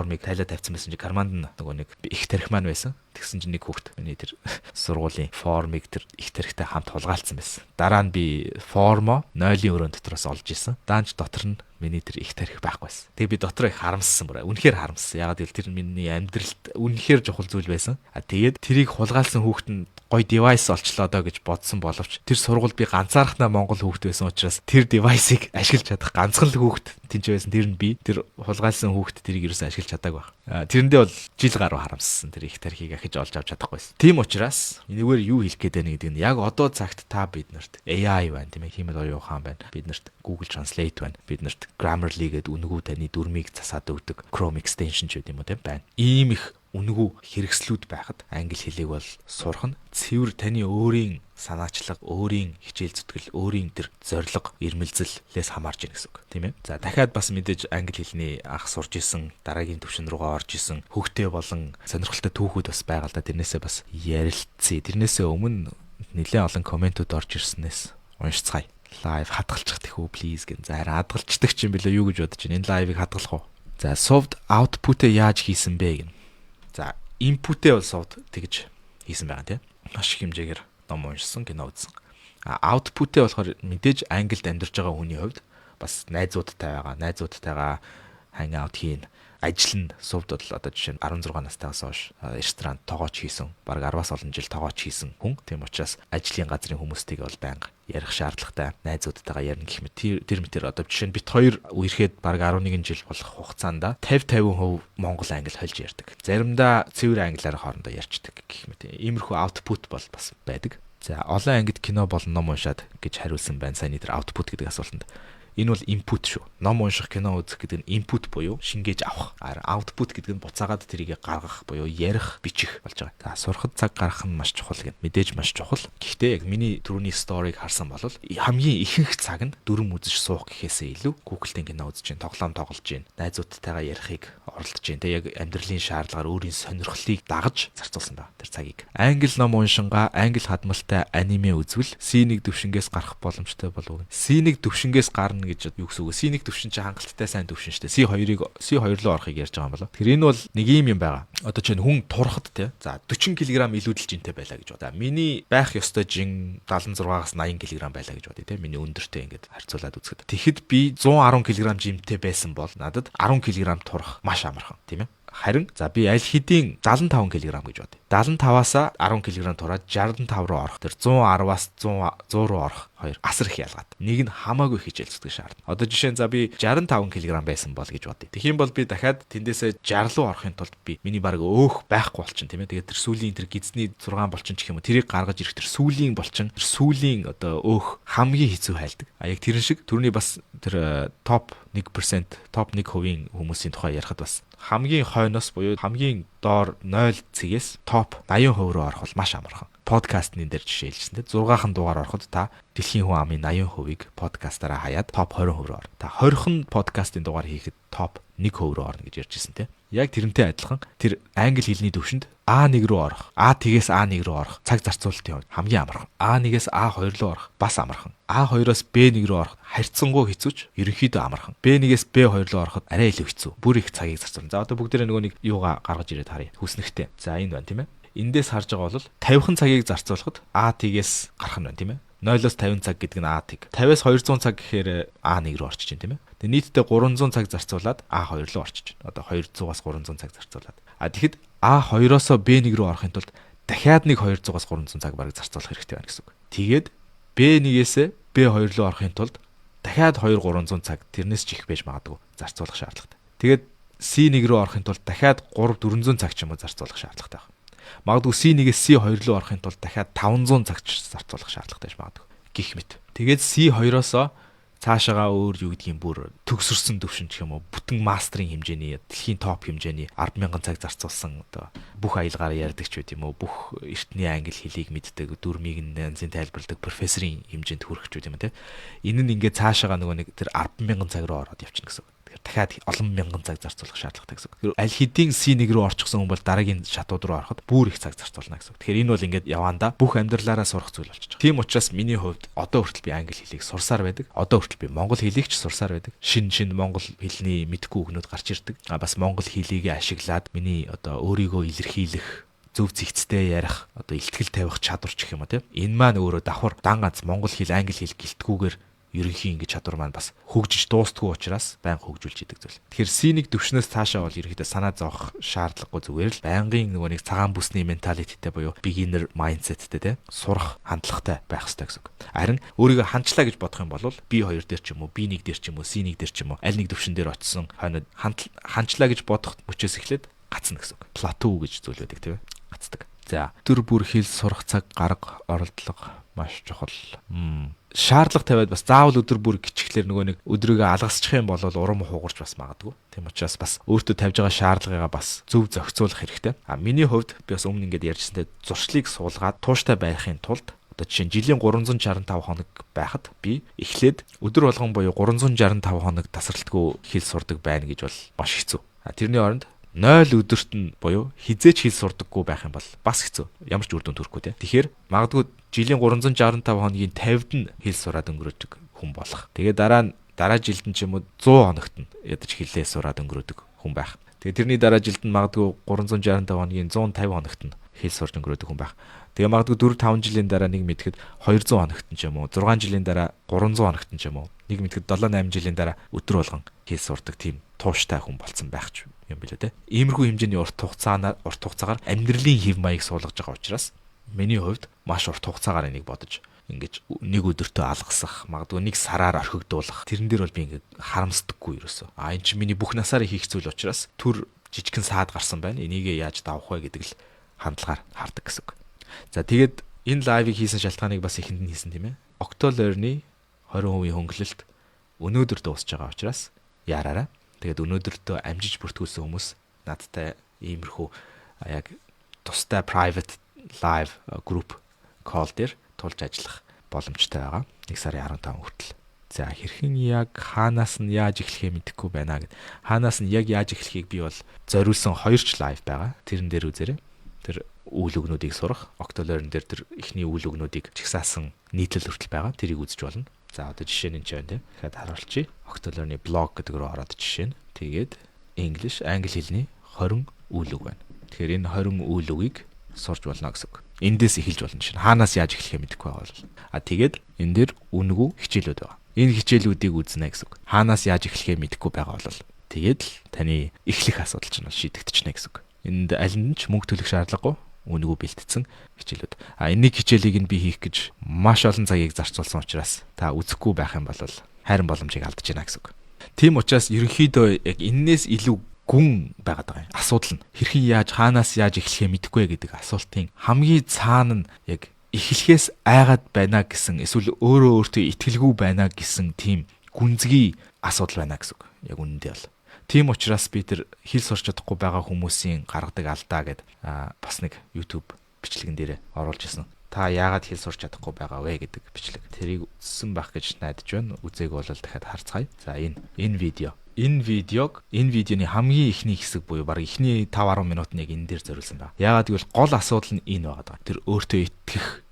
формыг тайлаа тавьсан байсан чинь карманд нь нөгөө нэг их тарих маань байсан. Тэгсэн чинь нэг хүүхэд миний тэр сургуулийн формыг тэр их тарихтай хамт хулгаалцсан байсан. Дараа нь би формо 0-ийн өрөөнд дотроос олж исэн. Даанч дотор нь миний тэр их тарих байхгүйсэн. Тэгээ би дотроо их харамссан бүр. Үнэхээр харамссан. Ягаад гэвэл тэр миний амьдралд үнэхээр чухал зүйл байсан. Тэгээд тэрийг хулгаалсан хүүхэд нь гой девайс олчлоо доо гэж бодсон боловч тэр сургууль би ганцаархнаа монгол хүүхэд байсан учраас тэр девайсыг ашиглаж чадах ганцхан л хүүхэд тэнцээ байсан тэр нь би тэр хулгайлсан хүүхэд тэрийг ерөөсөө ашиглаж чадаагүй байна. Тэрэндээ бол жил гаруй харамссан тэр их тархийг ахиж олж авч чадахгүйсэн. Тийм учраас энэгээр юу хэлэх гээд байна гэдэг нь яг одоо цагт та биднэрт AI байна тийм ээ, хиймэл оюун ухаан байна. Биднэрт Google Translate байна. Биднэрт Grammarly гэдэг үнгүү таны дүрмийг засаад өгдөг Chrome extension ч гэдэг юм уу тийм байна. Ийм их үнгүү хэрэгслүүд байхад англи хэлийг бол сурах нь цэвэр таны өөрийн санаачлаг, өөрийн хичээл зүтгэл, өөрийн тэр зориг, ирмэлзлээс хамаарж ийн гэсэн үг тийм ээ. За дахиад бас мэдээж англи хэлний анх сурж исэн, дараагийн түвшин руугаа орж исэн хөгтөө болон сонирхолтой түүхүүд бас байгаа л да. Тэрнээсээ бас ярилцъя. Тэрнээсээ өмнө нэлээд олон комментууд орж ирснээс уншицгаая. Лайв хадгалчих тэхүү please гэн. За харин хадгалцдаг ч юм билээ юу гэж бодож байна. Энэ лайвыг хадгалах уу? За soft output-ыг яаж хийсэн бэ гэн. За input-ээ бол soft тэгж хийсэн байгаа тийм. Маш их хэмжээгээр ном уншсан, кино үзсэн. Output-ээ болохоор мэдээж англид амьдарч байгаа хүний хувьд бас найзуудтай байгаа. Найзуудтайгаа hang out хийн. Ажил нь сувд бол одоо жишээ нь 16 настайгаас хойш ресторан тоогооч хийсэн. Бараг 10-аас олон жил тоогооч хийсэн хүн. Тийм учраас ажлын газрын хүмүүстэйгээ бол байнга ярих шаардлагатай. Найзуудтайгаа ярина гэх мэт. Тэр мэтэр одоо жишээ нь бит хоёр үерхэд бараг 11 жил болох хугацаанд 50% монгол англи хольж ярьдаг. Заримдаа цэвэр англиар хоорондоо ярьцдаг гэх мэт. Иймэрхүү output бол бас байдаг. За олон ангид кино болон ном уншаад гэж хариулсан байна. Сайн нэр output гэдэг асуултанд. Энэ бол input шүү. Ном унших, кино үзэх гэдэг нь input буюу шингээж авах. Output гэдэг нь буцаагаад тэрийг гаргах буюу ярих, бичих болж байгаа. За сурахад цаг гаргах нь маш чухал гэнэ. Мэдээж маш чухал. Гэхдээ яг миний түрүүний сториг харсан бол хамгийн ихэнх цаг нь дүрм үзэж суух гэхээсээ илүү Google-ийн кино үзэж чинь, тоглоом тоглож чинь, найзуудтайгаа ярихыг оролдож чинь. Тэг яг амьдралын шаардлагаар өөрийн сонирхлыг дагаж зарцуулсан байна тэр цагийг. Англи ном уншингаа, англи хадмалтай аниме үзвэл C1 төвшингээс гарах боломжтой болов. C1 төвшингээс гарна гэж юу гэсэн үг. C1 төвшин чи хангалттай сайн төвшин шүү дээ. C2 руу орохыг ярьж байгаа юм болоо. Тэр энэ бол нэг юм байгаа. Одоо чинь хүн турхад те. За 40 кг илүүдэл жинтэй байлаа гэж бод. Миний байх ёстой жин 76-аас 80 кг байлаа гэж бодъё те. Миний өндөртэй ингээд харьцуулаад үзэхэд. Тэгэхэд би 110 кг жимтэй байсан бол надад 10 кг турах маш амархан тийм ээ. Харин за би аль хэдийн 75 кг гэж бодъё. 75-аас 10 кг тураад 65 руу орох. Тэр 110-аас 100 руу орох хоёр асар их ялгаад. Нэг нь хамаагүй хичээл зүтгэж шаардна. Одоо жишээ нь за би 65 кг байсан бол гэж бодъё. Тэгэх юм бол би дахиад тэндээсээ 60 руу орохын тулд би миний баг өөх байхгүй болчин тийм ээ. Тэгээд тэр сүүлийн тэр гизний 6 болчин ч гэх юм уу тэрийг гаргаж ирэх тэр сүүлийн болчин тэр сүүлийн одоо өөх хамгийн хэцүү хайлдаг. А яг тэрэн шиг түрүүний бас тэр топ 1%, топ 1% хүмүүсийн тухай ярихад бас хамгийн хойноос буюу хамгийн доор 0 цэгээс топ 80% руу орох бол маш амархан. Подкастны дээр жишээлжсэн те 6хан дугаар ороход та дэлхийн хүн амын 80%-ийг подкастаараа хаяад топ 20% руу орно. Та 20хан подкастын дугаар хийхэд топ 1% руу орно гэж ярьжсэн те. Яг тэрнтэй адилхан тэр англи хэлний төвшөнд A1 руу орох, A тэгээс A1 руу орох цаг зарцуулалтын хувьд хамгийн амархан. A1-ээс A2 руу орох бас амархан. A2-оос B1 руу орох харьцангуй хэцүүч ерөнхийдөө амархан. B1-ээс B2 руу ороход арай илүү хэцүү. Бүр их цагийг зарцуулна. За одоо бүгдээрээ нөгөө нэг юугаа гаргаж ирээд харъя. Хүснэгтэй. За энэ байна тийм ээ. Эндээс харж байгаа бол 50хан цагийг зарцуулахад А тгээс гарах нь байна тийм ээ. 0-оос 50 цаг гэдэг нь А тэг. 50-аас 200 цаг гэхээр А1 руу орчиж байна тийм ээ. Тэгээ нийтдээ 300 цаг зарцуулаад А2 руу орчиж байна. Одоо 200-аас 300 цаг зарцуулаад. Тэгэхэд А2-оос B1 руу орохын тулд дахиад нэг 200-аас 300 цаг бараг зарцуулах хэрэгтэй байна гэсэн үг. Тэгээд B1-ээс B2 руу орохын тулд дахиад 2-300 цаг тэрнээс ч их байж магадгүй зарцуулах шаардлагатай. Тэгээд C1 руу орохын тулд дахиад 3-400 цаг ч юм уу зарцуулах шаардлагатай байна. Магадгүй C1-ээс C2 руу орохын тулд дахиад 500 цаг зарцуулах шаардлагатай байж магадгүй. Гэх мэт. Тэгээд C2-оос цаашаага өөр юу гэдгийг бүр төгсөрсөн төвшин гэх юм уу бүтэн мастрын хэмжээний дэлхийн топ хэмжээний 100000 цаг зарцуулсан одоо бүх аялгаар ярьдаг ч байт юм уу бүх эртний англи хэлийг мэддэг дүрмийг нэнзэн тайлбарладаг профессорын хэмжээнд хүрэх ч байт юм те энэ нь ингээд цаашаага нөгөө нэг тэр 100000 цаг руу ороод явчихна гэсэн. Дахиад олон мянган цаг зарцуулах шаардлагатай гэсэн үг. Аль хэдийн C1 рүү орчихсон хүн бол дараагийн шатууд руу ороход бүр их цаг зарцуулна гэсэн үг. Тэгэхээр энэ бол ингээд явандаа бүх амьдралаараа сурах зүйл болчихж байгаа. Тийм учраас миний хувьд одоо хүртэл би англи хэлийг сурсаар байдаг. Одоо хүртэл би монгол хэлийг ч сурсаар байдаг. Шин монгол хэлний мэдгүй үгнүүд гарч ирдэг. Бас монгол хэлийг ашиглаад миний одоо өөрийгөө илэрхийлэх зөв зэгцтэй ярих одоо илтгэл тавих чадвар ч гэх юм уу тийм. Энэ маань өөрөө давхар дан ганц монгол хэл англи хэл гэлтгүүгээр ерөнхийн ингэж чадвар маань бас хөгжиж дуустгүй учраас байнга хөгжүүлж идэг зүйл. Тэгэхээр C1 төвшнөөс цаашаа бол ерөнхийдөө санаа зовох шаардлагагүй зүгээр л байнгын нөгөө нэг цагаан бүсний менталитеттэй буюу beginner mindsetтэй сурах хандлагатай байх хэрэгтэй гэсэн үг. Харин өөрийгөө хандлаа гэж бодох юм бол B2 дээр ч юм уу, B1 дээр ч юм уу, C1 дээр ч юм уу аль нэг төвшин дээр очсон хойно хандлаа гэж бодох мөчөөс эхлээд гацна гэсэн үг. Plateau гэж зүйл байдаг тийм ээ. Гацдаг. За, өдөр бүр хэл сурах цаг, гарга, оролдлого маш чухал. Шаардлага тавиад бас заавал өдөр бүр гिचглэр нөгөө нэг өдрийгөө алгасчих юм бол урам хугарч бас магадгүй. Тийм учраас бас өөртөө тавьж байгаа шаардлагыгаа бас зөв зохицуулах хэрэгтэй. Миний хувьд би бас өмнө ингээд ярьжсантай зуршлыг суулгаад тууштай байхын тулд одоо жишээ нь жилийн 365 хоног байхад би эхлээд өдөр болгон буюу 365 хоног тасралтгүй хэл сурдаг байна гэж бол маш хэцүү. Тэрний оронд 0 өдөрт нь буюу хизээч хэл сурдаггүй байх юм бол бас хэцүү. Ямар ч үр дүн төрөхгүй тий. Тэгэхээр магадгүй жилийн 365 хоногийн 50-д нь хэл сураад өнгөрөөдөг хүн болох. Тэгээ дараа жилд нь ч юм уу 100 хоногт нь ядаж хэлээ сураад өнгөрөөдөг хүн байх. Тэгээ тэрний дараа жилд нь магадгүй 365 хоногийн 150 хоногт нь хэл сурж өнгөрөөдөг хүн байх. Тэгээ магадгүй 4-5 жилийн дараа нэг мэдэхэд 200 хоногт нь ч юм уу 6 жилийн дараа 300 хоногт нь ч юм уу нэг мэдэхэд 7-8 жилийн дараа өдөр болгон хэл сурдаг тийм тууштай хүн болцсон байх ч юм билүү те. Иймэрхүү хэмжээний урт хугацаагаар амьдралын хэв маяг суулгаж байгаа учраас миний хувьд маш урт хугацаагаар энийг бодож ингэж нэг өдөртөө алгасах, магадгүй нэг сараар орхигдуулах. Тэрэн дээр бол би ингэ харамсдаггүй ерөөсөө. Энэ чинь миний бүх насаараа хийх зүйл учраас түр жижигхэн саад гарсан байна. Энийгээ яаж давах вэ гэдэг л хандлагаар хардаг гэсэн үг. За тэгээд энэ лайвыг хийсэн шалтгааныг бас ихэнд нь хийсэн тийм ээ. Octolearn-ы 20% хөнгөлөлт өнөөдөр дуусж байгаа учраас яараараа. Тэгээд өнөөдөртөө амжиж бүртгүүлсэн хүмүүс надтай иймэрхүү яг тустай private live group call дээр тулж ажиллах боломжтой байгаа. 1 сарын 15 хүртэл. За хэрхэн яг хаанаас нь яаж эхлэхээ мэдэхгүй байна гэд. Хаанаас нь яг яаж эхлэхийг би бол зориулсан 2 ч live байгаа. Тэрэн дээр үзээрэй. Тэр үйл өгнүүдийг сурах. Octolearn дээр тэр эхний үйл өгнүүдийг чигсаасан нийтлэл хүртэл байгаа. Тэрийг үзэж болно. За одоо жишээ нь энэ байна тийм. Дахиад харуулчих. Octolearn-ы blog гэдэг рүү ороод жишээ нь. Тэгээд English англи хэлний 20 үйл үг байна. Тэгэхээр энэ 20 үйл үгийг сурч болно гэсэн үг. Эндээс эхэлж болно шин. Хаанаас яаж эхлэхээ мэдэхгүй байгаа бол. Тэгээд энэ дээр үнэгүй хичээлүүд байгаа. Энэ хичээлүүдийг үзнэ гэсэн үг. Хаанаас яаж эхлэхээ мэдэхгүй байгаа бол тэгээд л таны эхлэх асуудал чинь шийдэгдчихнэ гэсэн үг. Энд аль нь ч мөнгө төлөх шаардлагагүй. Үнэгүй бэлтгэсэн хичээлүүд. Энийг хичээлийг нь би хийх гэж маш олон цагийг зарцуулсан учраас та үзэхгүй байх юм бол хайрын боломжийг алдаж байна гэсэн үг. Тийм учраас ерөнхийдөө яг энээс илүү гүн байгаад байгаа юм. Асуудал нь хэрхэн яаж хаанаас яаж эхлэхээ мэдэхгүй гэдэг асуултын хамгийн цаана нь яг эхлэхээс айгаад байна гэсэн эсвэл өөрөө өөртөө итгэлгүй байна гэсэн тийм гүнзгий асуудал байна гэсэн үг. Яг үнэндээ бол. Тийм учраас би тэр хэл сурч чадахгүй байгаа хүмүүсийн гаргадаг алдаа гэд бас нэг YouTube бичлэгэн дээр оруулж ирсэн. Та яагаад хэл сурч чадахгүй байгаа вэ гэдэг бичлэг. Тэрийг үзсэн байх гэж найдаж байна. Үзээг бол дахиад харцгаая. За энэ видео. Энэ видеоны хамгийн ихний хэсэг буюу баг ихний 5-10 минут нь яг энэ дээр зориулсан байна. Яагаад гэвэл гол асуудал нь энэ байгаа. Тэр өөртөө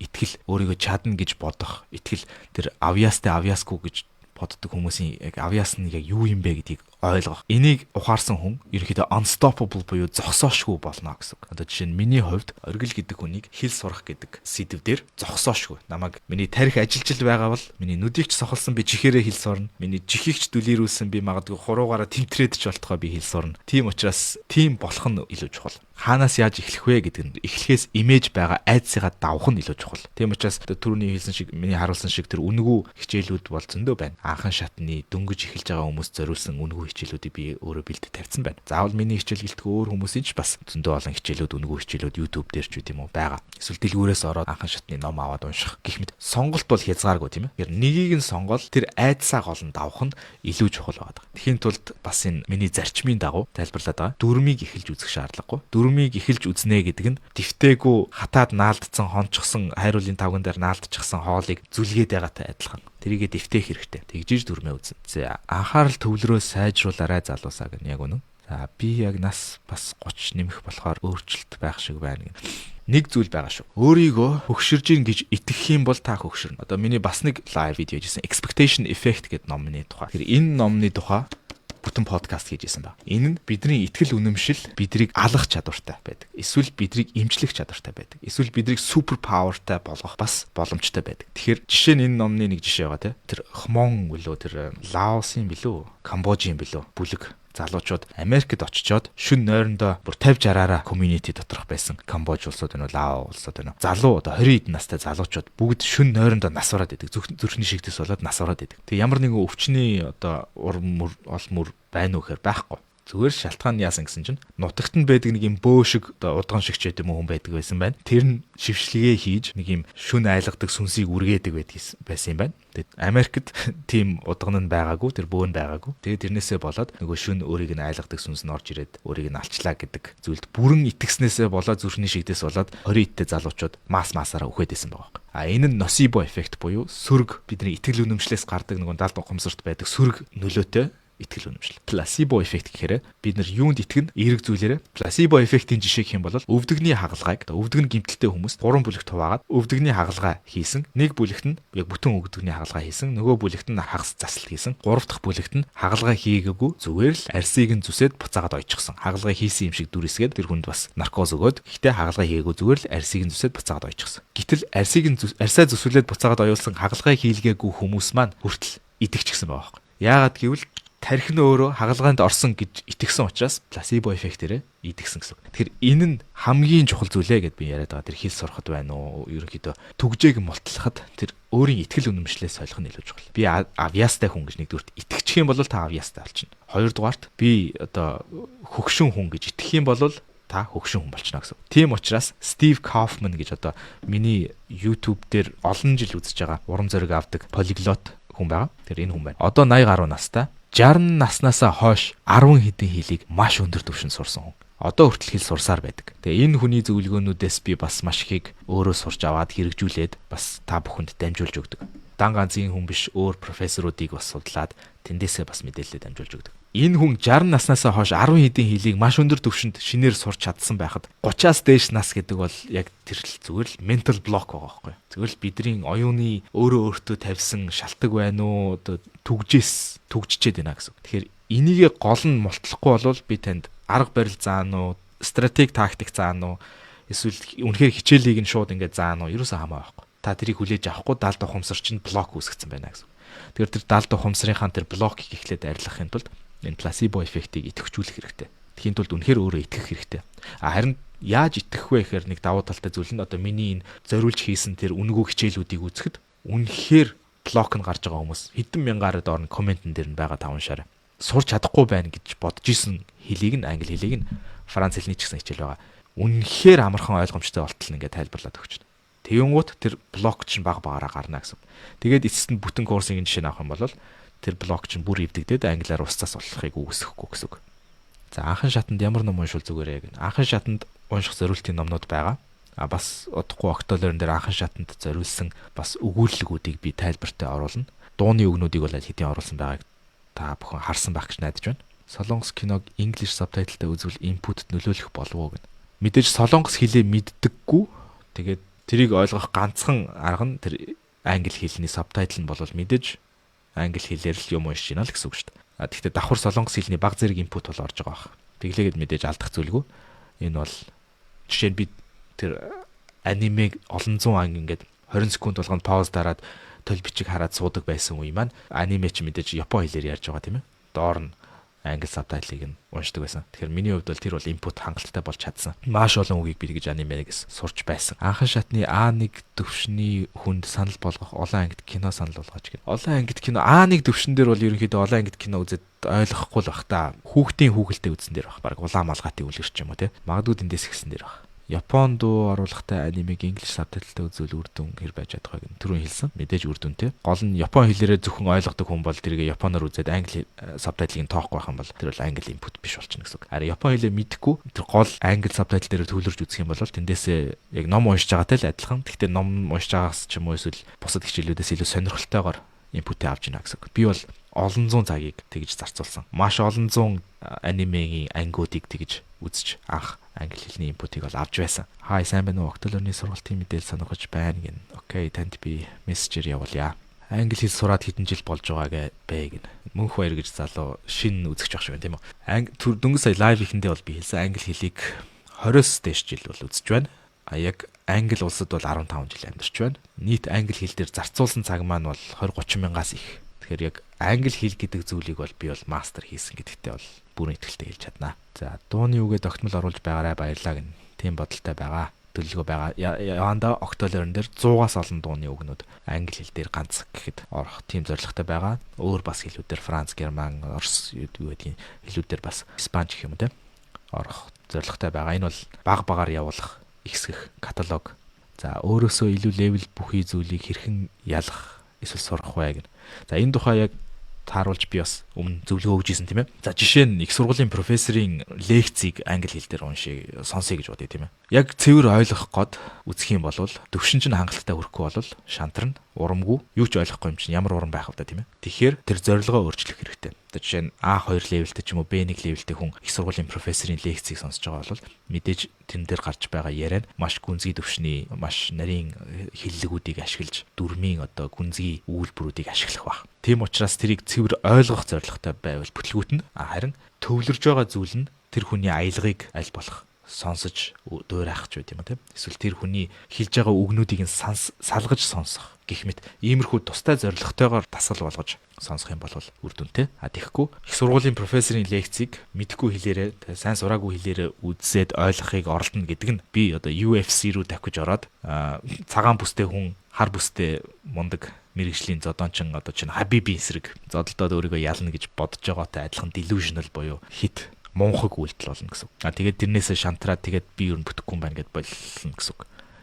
итгэл, өөрийгөө чадна гэж бодох, итгэл тэр авьяасгүй гэж боддог хүмүүсийн яг авьяас нь яг юу юм бэ гэдгийг ойлгох. Энийг ухаарсан хүн ерөнхийдөө unstoppable буюу зогсоошгүй болно гэсэн үг. Одоо жишээ нь миний хувьд оргил гэдэг хүнийг хэл сурах гэдэг сэдв дээр зогсоошгүй. Намайг миний тарих ажилчил байгаа бол миний нүдийг ч сохолсон би чихээрээ хэл сурна. Миний чихийг ч дүлээрүүлсэн би магадгүй хуруугаараа тэмтрээд ч болтгоо би хэл сурна. Тийм учраас тийм болох нь илүү чухал. Хаанаас яаж эхлэх вэ гэдэг нь эхлэхээс имиж байгаа айдсыгаа давах нь илүү чухал. Тийм учраас түрүүний хэлсэн шиг миний харуулсан шиг тэр үнэгүй хичээлүүд бол зөндөө байна. Анхан шатны дөнгөж эхэлж байгаа хүмүүс зориулсан үнэгүй хичээлүүдийг би өөрөө бэлдэж тавьсан байна. Заавал миний хичээл гэлтгүй өөр хүмүүсийн ч бас зөндөө олон хичээлүүд үнэгүй хичээлүүд YouTube дээр ч үгүй юм уу байгаа. Эсвэл дэлгүүрээс ороод анхан шатны ном аваад унших гэх мэт сонголт бол хязгааргүй тийм ээ. Нэгийг нь сонгоод тэр айдсаа гол нь давах нь илүү чухал байдаг. Тэхийн тулд бас энэ миний зарчмын дагуу тайлбарлаад байгаа. Дүрмийг эхэлж үзэх шаардлагагүй. Дүрмийг эхэлж үзнэ гэдэг нь дэвтээгүү хатаад наалдсан хончгсон хайруулын тавган дээр наалдчихсан хоолыг зүлгээд байгаатай адилхан. Тэрийгэ дэвтээх хэрэгтэй. Тэгжиж дүрмээ үзнэ. За анхаарал төвлөрөө сайжруулаарай залуусаа гэнэ яг үнэн. За би яг нас бас 30 нэмэх болохоор өөрчлөлт байх шиг байна гэнэ. Нэг зүйл байгаа шүү. Өөрийгөө хөгшөрж ийн гэж итгэх юм бол та хөгшөрнө. Одоо миний бас нэг лайв видео хийсэн expectation effect гэдэг номны тухай. Тэгэхээр энэ номны тухай бүтэн подкаст хийж исэн баг. Энэ нь бидний итгэл үнэмшил бидрийг алгах чадвартай байдаг. Эсвэл бидрийг эмчлэх чадвартай байдаг. Эсвэл бидрийг супер павертай болгох бас боломжтой байдаг. Тэгэхээр жишээ нь энэ номны нэг жишээ байгаа тийм. Тэр Хмон билүү, тэр Лаосын билүү, Камбожийн билүү бүлэг залуучууд Америкт очичоод шүн нойрондоо бүр 50-60-аараа community доторх байсан Камбож улсууд байна уу, Лао улсууд байна уу. Залуу одоо 20 эд настай залуучууд бүгд шүн нойрондоо насвараад идэг. Зүрхний шигдэс болоод насвараад идэг. Тэг ямар нэгэн өвчний одоо ол мөр байна уу гэхээр байхгүй. Зүгээр шалтгаан нь яасан гэсэн чинь нутагт нь байдаг нэг юм бөө шиг одоо удган шиг ч гэдэг юм хүн байдаг байсан байна. Тэр нь шившлэгээ хийж нэг юм шүн айлгадаг сүнсийг үргээдэг байсан юм байна. Тэгээд Америкт тийм удган нь байгаагүй, тэр бөө нь байгаагүй. Тэгээд тэрнээсээ болоод нөгөө шүн өөрийг нь айлгадаг сүнс нь орж ирээд өөрийг нь алчлаа гэдэг зүйлд бүрэн итгэснээсээ болоод зүрхний шигдэс болоод 20 идтэй залуучууд масаараа үхээд байсан байгаа. А энэ нь носибо эффект буюу сөрөг бидний итгэл үнэмшлээс гардаг нөгөө далд ухамсарт байдаг сөрөг нөлөөтэй итгэл үнэмшил. Пласибо эффект гэхээр бид нар юунд итгэн эерэг зүйлээрээ пласибо эффектийн жишээ гэх юм бол өвдөгний хагалгааг өвдөгн гимтэлтэй хүмүүс 3 бүлэгт хуваагаад өвдөгний хагалгаа хийсэн. Нэг бүлэгт нь яг бүтэн өвдөгний хагалгаа хийсэн. Нөгөө бүлэгт нь хагас заслалт хийсэн. 3 дахь бүлэгт нь хагалгаа хийгээгүй зүгээр л арсыг нь зүсээд буцаагаад ойчихсон. Хагалгаа хийсэн юм шиг дүрсгээд тэр хүнд бас наркоз өгөөд гэхдээ хагалгаа хийгээгүй зүгээр л арсыг нь зүсээд буцаагаад ойчихсон. Гэтэл арсаа зүсүүлээд буцаагаад оюулсан хагалгаа хийлгээгүй хүмүүс маань хүртэл идэгч гсэн байгаа байхгүй. Яагаад гэвэл тархин өөрөө хагалгаанд орсон гэж итгэсэн учраас пласибо эффектээрээ идэгсэн гэсэн. Тэгэхээр энэ нь хамгийн чухал зүйлээ гэд би яриад байгаа. Тэр хэл сурахад байна уу? Ерөнхийдөө түгжээг мултлахад тэр өөрийн итгэл үнэмшлээ солих нь илүү чухал. Би авьяастай хүн гэж нэгдүгürt итгэчих юм бол та авьяастай болчихно. Хоёрдугаарт би одоо хөгшин хүн гэж итгэх юм бол та хөгшин хүн болчихно гэсэн. Тийм учраас Стив Кауфман гэж одоо миний YouTube дээр олон жил үзэж байгаа урам зориг авдаг полиглот хүн байгаа. Тэр энэ хүн байна. Одоо 80 гаруй настай 60 наснасаа хойш 10 хэдэн хэлийг маш өндөр түвшинд сурсан хүн. Одоо хүртэл хэл сурсаар байдаг. Тэгээ энэ хүний зөвлөгөөнүүдээс би бас маш ихийг өөрөө сурч аваад хэрэгжүүлээд бас та бүхэнд дамжуулж өгдөг. Дан ганцын хүн биш өөр профессоруудыг бас судлаад тэндээсээ бас мэдээлэлээ дамжуулж өгдөг. Энэ хүн 60 наснасаа хойш 10 хэдэн хэлийг маш өндөр түвшинд шинээр сурч чадсан байхад 30-аас дээш нас гэдэг бол яг тэр л зүгээр л ментал блок байгаа байхгүй. Зүгээр л бидний оюуны өөртөө тавьсан шалтгаан байна уу одоо түгжчээд байна гэсэн. Тэгэхээр энийг гол нь мултлахгүй болвол би танд арга барил заана уу, стратеги тактик заана уу, эсвэл үнэхээр хичээлийг нь шууд ингээд заана уу, ерөөсөө хамаа байхгүй. Та тэрийг хүлээж авахгүй далд ухамсар чинь блок үүсгэсэн байна гэсэн. Тэгэхээр тэр далд ухамсарынхаа тэр блокийг эхлээд арилгахын тулд энэ пласибо эффектийг идэвхжүүлэх хэрэгтэй. Тэхийн тулд үнэхээр өөрөө итгэх хэрэгтэй. Харин яаж итгэх вэ гэхээр нэг давуу талтай зүйл нь одоо миний энэ зориулж хийсэн тэр үнэгүй хичээлүүдийг үзэхэд үнэхээр блок нь гарч байгаа хүмүүс хэдэн мянгаар доор нь комментэн дээр нь байгаа таван шар сурч чадахгүй байна гэж бодож исэн хэлийг нь англи хэлийг нь франц хэлний ч гэсэн хичээл байгаа. Үнэхээр амархан ойлгомжтой болтол ингээд тайлбарлаад өгч байна. Тэгэнгუთ тэр блок чинь баг багаараа гарна гэсэн. Тэгээд эцэст нь бүтэн курсын жишээ авах юм бол тэр блок чинь бүр ивдэгдээд англиар устсаас болохыг үүсэхгүй гэсэн үг. За анхан шатанд ямар ном уншвал зүгээрээ гэнэ. Анхан шатанд унших зориултын номнууд байгаа. Бас удахгүй октоолорн дээр анхан шатанд зориулсан бас өгүүлэлгүүдийг би тайлбартай оруулна. Дууны үгнүүдийг бол хэдийн оруулсан байгааг та бүхэн харсан байх гэж найдаж байна. Солонгос киног English subtitle-тай үзвэл input нөлөөлөх болов уу гэнэ. Мэдээж солонгос хэлээ мэддэггүй. Тэгээд тэрийг ойлгох ганцхан арга нь тэр англи хэлний subtitle нь болвол мэдээж англи хэлээр л юм уншиж байна л гэсэн үг шүү дээ. Тэгэхдээ давхар солонгос хэлний баг зэрэг input бол орж байгаа баг. Тэглээгээд мэдээж алдах зүйлгүй. Энэ бол жишээ нь би тэр анимег олон зуун анги ингээд 20 секунд болгонд пауз дараад төл бичиг хараад суудаг байсан үе маань аниме ч мэдээж япон хэлээр ярьж байгаа тийм ээ. Доор нь англи сабтайтлыг нь уншдаг байсан. Тэгэхээр миний хувьд бол тэр бол input хангалттай болж чадсан. Маш олон үгийг би гэж анимегээс сурч байсан. Анхан шатны А1 төвшний хүнд санал болгох олон ангид кино санал болгооч гэнэ. Олон ангид кино А1 төвшин дээр бол ерөнхийдөө олон ангид кино үзээд ойлгохгүй л бах та. Хүүхдийн хүүхэлтэй үзсэн дээр бах. Бараг улаан малгатын үлгэрч юм уу те. Магадгүй тэндээс ихсэн дээр бах. Япон дуу оруулахтай анимег English subtitle-тай үзвэл үр дүн хэр байж чадахыг түрүүн хэлсэн. Мэдээж үр дүнтэй. Гол нь Япон хэлээрээ зөвхөн ойлгодог хүн бол тэрийг японоор үзээд англи subtitle-ыг тоохгүй байх юм бол тэр бол англи input биш болчихно гэсэн үг. Харин Япон хэлээ мэдэхгүй тэр гол англи subtitle дээр төвлөрж үзэх юм бол тэндээсээ яг ном уншиж байгаатай л адилхан. Гэхдээ ном уншиж байгаас ч юм уу эсвэл бусад хичээлүүдээс илүү сонирхолтойгоор input-ийг авч ийна гэсэн үг. Би бол олон зуун цагийг тэгж зарцуулсан. Маш олон зуун анимегийн ангиудыг тэгж үзэж анх англи хэлний input-ийг бол авч байсан. Хай сайн байна уу? Октоолорны сургалтын мэдээлэл сонирхож байна гин. Окей, танд би мессежээр явуулъя. англи хэл сураад хэдэн жил болж байгааг бэ гэнэ. Мөнх баяр гэж залуу шинэ үзэж байх шиг байна тийм үү. Дөнгөж сая лайв ихэндээ бол би хэлсэн англи хэлийг 20-с дээш жил бол үзэж байна. А яг англи улсад бол 15 жил амьдарч байна. Нийт англи хэл дээр зарцуулсан цаг маань бол 20-30 мянгаас их. Тэгэхээр яг англи хэл гэдэг зүйлийг бол би бол мастер хийсэн гэдэгтээ бол бүрэн итгэлтэй хэлж чаднаа. За дууны үгээ тогтмол оруулж байгаарай баярлаа гэн. Тийм бодолтой байгаа. Төлөвлөгөө байгаа. Яванда Octolearn дээр 100-аас олон дууны үгнүүд англи хэл дээр ганц гэхэд орох тийм зорилготой байгаа. Өөр бас хэлүүдээр Франц, Герман, Орос юу гэдгийг хэлүүдээр бас Испанч гэх юм те орох зорилготой байгаа. Энэ бол баг багаар явуулах ихсгэх каталог. За өөрөөсөө илүү левел бүхий зүйлийг хэрхэн ялах эсвэл сурах вэ гэнэ. За энэ тухай яг тааруулж би бас өмнө зөвлөгөө өгч ирсэн тийм ээ. За жишээ нь их сургуулийн профессорын лекцийг англи хэл дээр сонсъё гэж бодъё тийм ээ. Яг цэвэр ойлгох гээд үзэх юм бол төвшин чинь хангалттай хүрэхгүй бол шантарна, урамгүй, юу ч ойлгохгүй юм чинь ямар урам байх вэ тийм ээ. Тэгэхээр тэр зорилгоо өөрчлөх хэрэгтэй. Жишээ нь А2 левелтэй ч юм уу B1 левелтэй хүн их сургуулийн профессорын лекцийг сонсож байгаа бол мэдээж тэн дээр гарч байгаа яриа нь маш гүнзгий төвшний, маш нарийн хиллэгүүдийг ашиглаж дүрмийн одоо гүнзгий үйлбэрүүдийг ашиглах баг. Тийм учраас тэрийг цэвэр ойлгох зорилготой байвал бүтлгүүт нь харин төвлөрж байгаа зүйл нь тэр хүний аялгыг аль болох сонсож дуурайх ч байт юм тийм. Эсвэл тэр хүний хэлж байгаа үгнүүдийг нь салгаж сонсох гэх мэт иймэрхүү тустай зорилготойгоор дасгал болгож сонсох юм бол үр дүнтэй. Тэгэхгүй их сургуулийн профессорын лекцийг мэдхгүй хэлээрээ сайн сураагүй хэлээрээ үзээд ойлгохыг оролдоно гэдэг нь би одоо UFC руу давхиж ороод цагаан бүстэй хүн хар бүстэй мундаг мэрэгжлийн зодончин одоо чинь Хабиби эсрэг зодолдоод өөрийгөө ялна гэж бодож байгаатай адилхан delusional буюу хит мунхаг үйлдэл болно гэсэн. Тэгээд тэрнээсээ шантраад тэгээд би юу бүтэхгүй юм байна гэд болно гэсэн.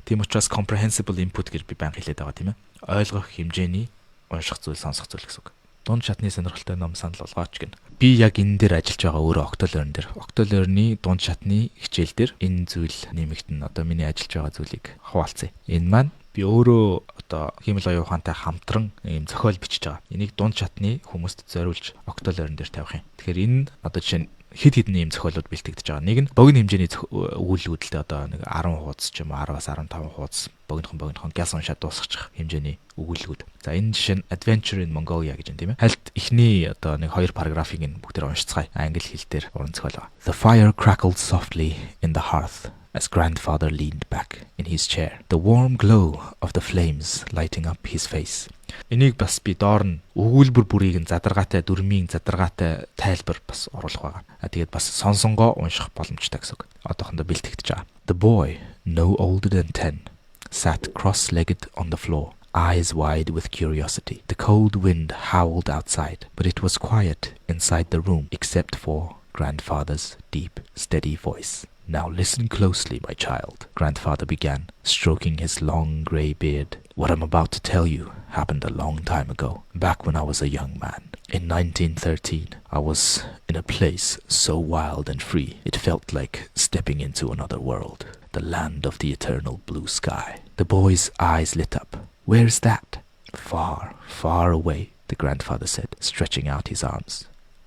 Тийм учраас comprehensible input гэж би баян хэлээд байгаа тийм ээ. Ойлгох хэмжээний унших зүйл, сонсох зүйл гэсэн. Дунд шатны сонирхолтой ном санал болгооч гэнэ. Би яг энэ дээр ажиллаж байгаа өөрөө Octolearn дээр. Octolearn-ы дунд шатны хичээл дээр энэ зүйл нэмэгдэн одоо миний ажиллаж байгаа зүйлийг хуваалцъя. Энэ маань би өөрөө одоо хиймэл оюун ухаантай хамтран ийм зохиол бичиж байгаа. Энийг дунд шатны хүмүүст зориулж Octolearn дээр тавих юм. Тэгэхээр энэ одоо жишээ нь хэд хэдэн ийм зохиолууд бэлтгэж байгаа. Нэг нь богино хэмжээний өгүүлбэрүүдтэй одоо нэг 10 хуудас ч юм уу 10-аас 15 хуудас богинохон гяс уншаад дуусгачих хэмжээний өгүүлбэрүүд. За энэ жишээ нь Adventure in Mongolia гэж юм тийм ээ. Хальт эхний одоо нэг 2 параграфыг нь бүгдээр уншицгаая. Англи хэл дээр уран зохиол байгаа. The fire crackled softly in the hearth as grandfather leaned back in his chair, the warm glow of the flames lighting up his face. Энийг бас би доор нь өгүүлбэр бүрийг нь задаргаатай дүрмийн задаргаатай тайлбар бас оруулах байгаа. Тэгээд бас сонсонгоо унших боломжтой гэсэн үг. Одоохондоо бэлтгэж байгаа. The boy, no older than 10, sat cross-legged on the floor, eyes wide with curiosity. The cold wind howled outside, but it was quiet inside the room except for grandfather's deep, steady voice. Now listen closely, my child, grandfather began, stroking his long grey beard. What I'm about to tell you happened a long time ago, back when I was a young man. In 1913, I was in a place so wild and free, it felt like stepping into another world, the land of the eternal blue sky. The boy's eyes lit up. Where's that? Far, far away, the grandfather said, stretching out his arms.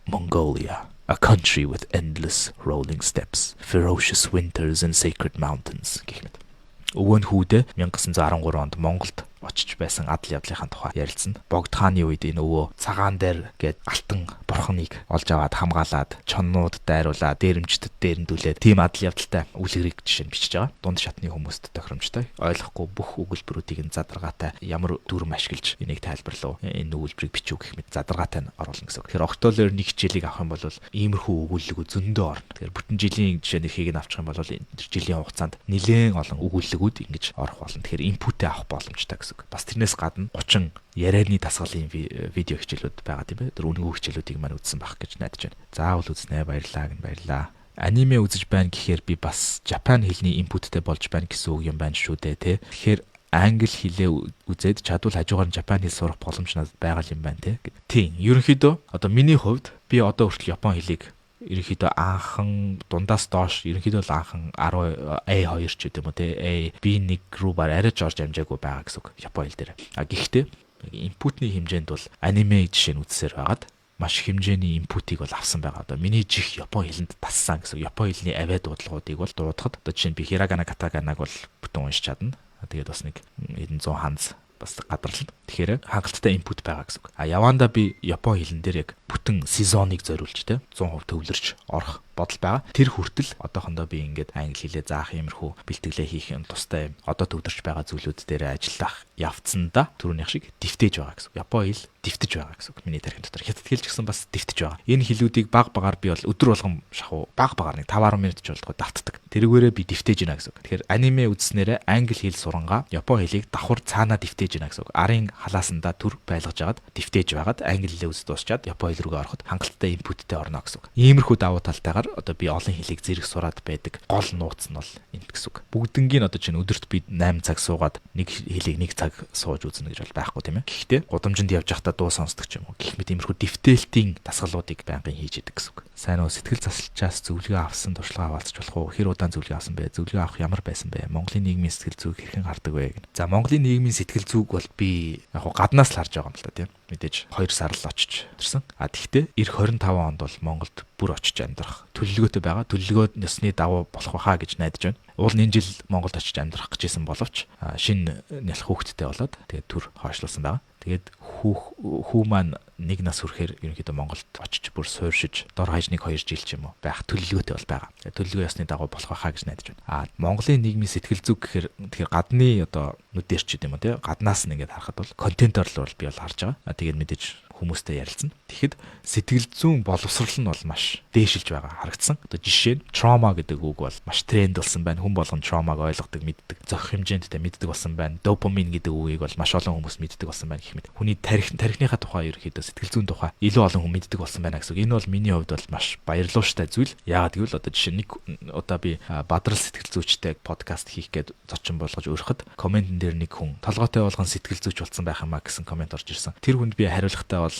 Mongolia. A country with endless rolling steppes, ferocious winters and sacred mountains. Өвөө нь хүүдээ 1913 онд Монголд очиж байсан адал явдлынхаа тухай ярилцсан. Богд хааны үед энэ өвөө цагаан дээр гээд алтан бурхныг олж аваад хамгаалаад чоннууд дайруулаад дээрэмчдэд дээрэмдүүлээд тийм адал явдалтай үлгэрийг жишээ нь бичиж байгаа. Дунд шатны хүмүүст тохиромжтой. Ойлгохгүй бүх өгүүлбэрүүдийг нь задаргаатай ямар дүрм ашиглаж энийг тайлбарлав. Энэ өгүүлбэрийг бичүү гэх мэт задаргаатай нь оруулна гэсэн. Тэгэхээр Octolearn нэг хичээлийг авах юм бол иймэрхүү өгүүлбэрүүд зөндөө орно. Тэгэхээр бүтэн жилийн жишээ нь эрхийг нь авчих юм бол энэ жилийн хугацаанд нэлээд олон өгүүлбэрүүд ингэж орох болно. Тэгэхээр инпутээ авах боломжтой гэсэн. Бас тэрнээс гадна 30 ярианы дасгалын видео хичээлүүд байгаа тийм ээ. Тэр үнэгүй хичээлүүдийг маань үзсэн байх гэж найдаж байна. Заавал үзнэ баярлаа. Аниме үзэж байна гэхээр би бас Japan хэлний инпуттэй болж байна гэсэн үг юм байна шүү дээ тий. Тэгэхээр англи хэлээ үзээд чадвал хажуугаар нь Japan хэл сурах боломж надад байгаа юм байна тий. Тийм. Ерөнхийдөө одоо миний хувьд би одоо хүртэл Япон хэлийг ерөнхийдөө анхан дундаас доош ерөнхийдөө л анхан 10 A2 ч гэдэг юм уу те B1 рүү баг арай ч орж амжаагүй байгаа гэсэн үг Япон хэл дээр. Гэхдээ инпутны хэмжээнд бол аниме жишээ нь үзсээр байгаад маш хэмжээний инпутыг бол авсан байгаа. Одоо миний жих Япон хэлэнд тассан гэсэн. Япон хэлний авиа дуудлагуудыг бол дуудахад одоо жишээ нь би хирагана катаганаг бол бүтэн уншиж чадна. Тэгээд бас нэг 100 ханз бас гадарлана. Тэгэхээр хангалттай input байгаа гэсэн үг. Яванда би Япон хэлэн дээр яг бүтэн сезоныг зориулж те 100% төвлөрч орох бодол байгаа. Тэр хүртэл одоохондоо би ингээд англи хэлээ заах иймэрхүү бэлтгэлээ хийх юм тустай юм. Одоо төвлөрч байгаа зүйлүүд дээр ажиллах явцсандаа түрүүнийх шиг дэвтэж байгаа гэсэн. Япон хэл дэвтэж байгаа гэсэн. Миний тархин дотор хятад хэл ч гэсэн бас дэвтэж байгаа. Энэ хэлүүдийг баг багаар би бол өдөр болгон шахуу баг багаар нэг 5-10 минут ч болдгоо давтдаг. Тэрүүгээрээ би дэвтэж гинэ гэсэн. Тэгэхээр аниме үзснээрээ англи хэл сурангаа Япон хэлийг давхар цаанаа дэвтэж гинэ гэсэн. Арын халаасандаа төр байлгаж агаад дэвтэж байгаад англи хэлээ үз дуусчаад Япон хэл рүүгээ ороход хангалттай инпуттэй орно гэсэн. Иймэрхүү давуу талтайгаар одоо би олон хэлийг зэрэг сураад байдаг. Гол нууц нь бол энэ гэсэн үг. Бүгднгийн одоо чинь өдөрт би 8 цаг суугаад нэг хэлийг 1 цаг сууж үзнэ гэж бол байхгүй тийм ээ. Гэхдээ гудамжинд явж байхдаа дуу сонсдог ч юм уу. Гэх мэт иймэрхүү дэвтэлтийн дасгалуудыг байнгын хийж идэг гэсэн үг. Сайн уу сэтгэл засалчаас зөвлөгөө авсан туршлага хаваалцч болох уу? Хэр удаан зөвлөгөө авсан бэ? Зөвлөгөө авах ямар байсан бэ? Монголын нийгмийн сэтгэл зүйг хэрхэн хардаг вэ? За Монголын нийгмийн сэтгэл зүйг бол би яг гаднаас л харж байгаа юм л да тийм. Мэдээж 2 сар л очиж ирсэн. Тэгэхдээ эх 25 онд бол Монголд бүр очиж амьдрах төлөвлөгөөтэй байгаа. Төлөвлөгөөд ёсны дагуу болох байхаа гэж найдаж байна. Уул энэ жил Монголд очиж амьдрах гэжсэн боловч шинэ нялх хүүхэдтэй болоод тэгээд төр хойшлуулсан байгаа. Тэгээд хүү маань 1 нас хүрэхээр ерөнхийдөө Монголд очиж бүр суурьшиж дор хаяжныг 2 жил ч юм уу байх төлөвлөгөөтэй бол байгаа. Тэгээд төлөвлөгөө ёсны дагуу болох байхаа гэж найдаж байна. Монголын нийгмийн сэтгэл зүйг гэхээр тэгэхээр гадны одоо нүдээр ч гэдэм үү те гаднаас нь ингээд харахад бол контентоор л би бол харж байгаа. Тэгээд мэдээж хүмүүстэй ярилцсан. Тэгэхэд сэтгэл зүйн боловсрал нь бол маш дээшилж байгаа харагдсан. Одоо жишээ нь trauma гэдэг үг бол маш тренд болсон байна. Хүн болгон traumаг ойлгодог, мэддэг, зохих хэмжээндээ мэддэг болсон байна. Допамин гэдэг үгийг бол маш олон хүмүүс мэддэг болсон байна гэх мэт. Хүний тархиныхаа тухай ерөөхдөө сэтгэл зүйн тухай илүү олон хүн мэддэг болсон байна гэсэн үг. Энэ бол миний хувьд бол маш баярлууштай зүйл. Яагаад гэвэл одоо жишээ нэг удаа би Бадрал сэтгэл зүйчтэй подкаст хийх гээд зочин болгож өрөхөд комментэн дээр нэг хүн толгойтой болгон сэтгэл зүйч болсон байх юмаа гэсэн коммент орж ирсэн. Тэр хүнд би хариулахдаа бол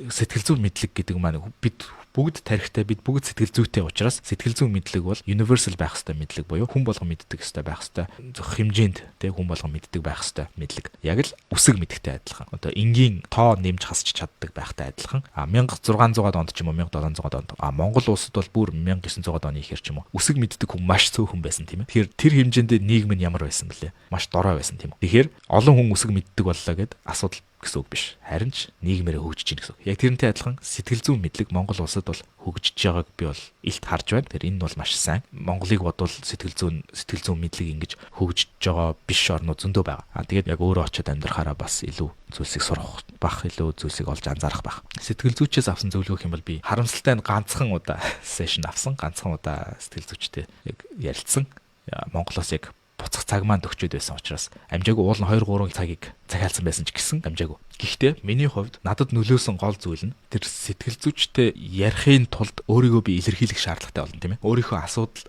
сэтгэл зүйн мэдлэг гэдэг маань бид бүгд тарихтай бид бүгд сэтгэл зүйтэй учраас сэтгэл зүйн мэдлэг бол universal байх ёстой мэдлэг буюу хүн болгон мэддэг ёстой байх ёстой зөх хэмжээнд тэг хүн болгон мэддэг байх ёстой мэдлэг. Яг л үсэг мэддэгтэй адилхан. Одоо энгийн тоо нэмж хасч чаддаг байхтай адилхан. 1600-аад онд ч юм уу 1700-аад онд Монгол улсад бол бүр 1900-аад оны ихэр ч юм уу үсэг мэддэг хүн маш цөөхөн байсан тийм ээ. Тэгэхээр тэр хэмжээнд нийгэм нь ямар байсан бэлээ? Маш дорой байсан тийм үү. Тэгэхээр олон хүн үсэг мэддэг боллоо гэд асуудал гэсэн үг биш. Харин ч нийгмээрээ хөгжиж гин гэсэн үг. Яг тэрнтэй адилхан сэтгэл зүйн мэдлэг Монгол улсад бол хөгжиж байгааг би бол илт харж байна. Тэр энэ бол маш сайн. Монголыг бодвол сэтгэл зүйн мэдлэг ингэж хөгжиж байгаа биш орнууд зөндөө байгаа. Тэгээд яг өөрөө очиод амьдрахаараа бас илүү зүйлсийг сурах бах, илүү зүйлсийг олж анзаарах бах. Сэтгэл зүйчээс авсан зөвлөгөөх юм бол би харамсалтай нь ганцхан удаа сешн авсан. Ганцхан удаа сэтгэл зүйчтэй яг ярилцсан. Монголоос яг буцах цаг маань төгчөөд байсан учраас амжаагүй уул нь 2-3 цагийг захиалсан байсан ч гэсэн амжаагүй. Гэхдээ миний хувьд надад нөлөөсөн гол зүйл нь тэр сэтгэл зүйчтэй ярихын тулд өөрийгөө би илэрхийлэх шаардлагатай болно тийм ээ. Өөрийнхөө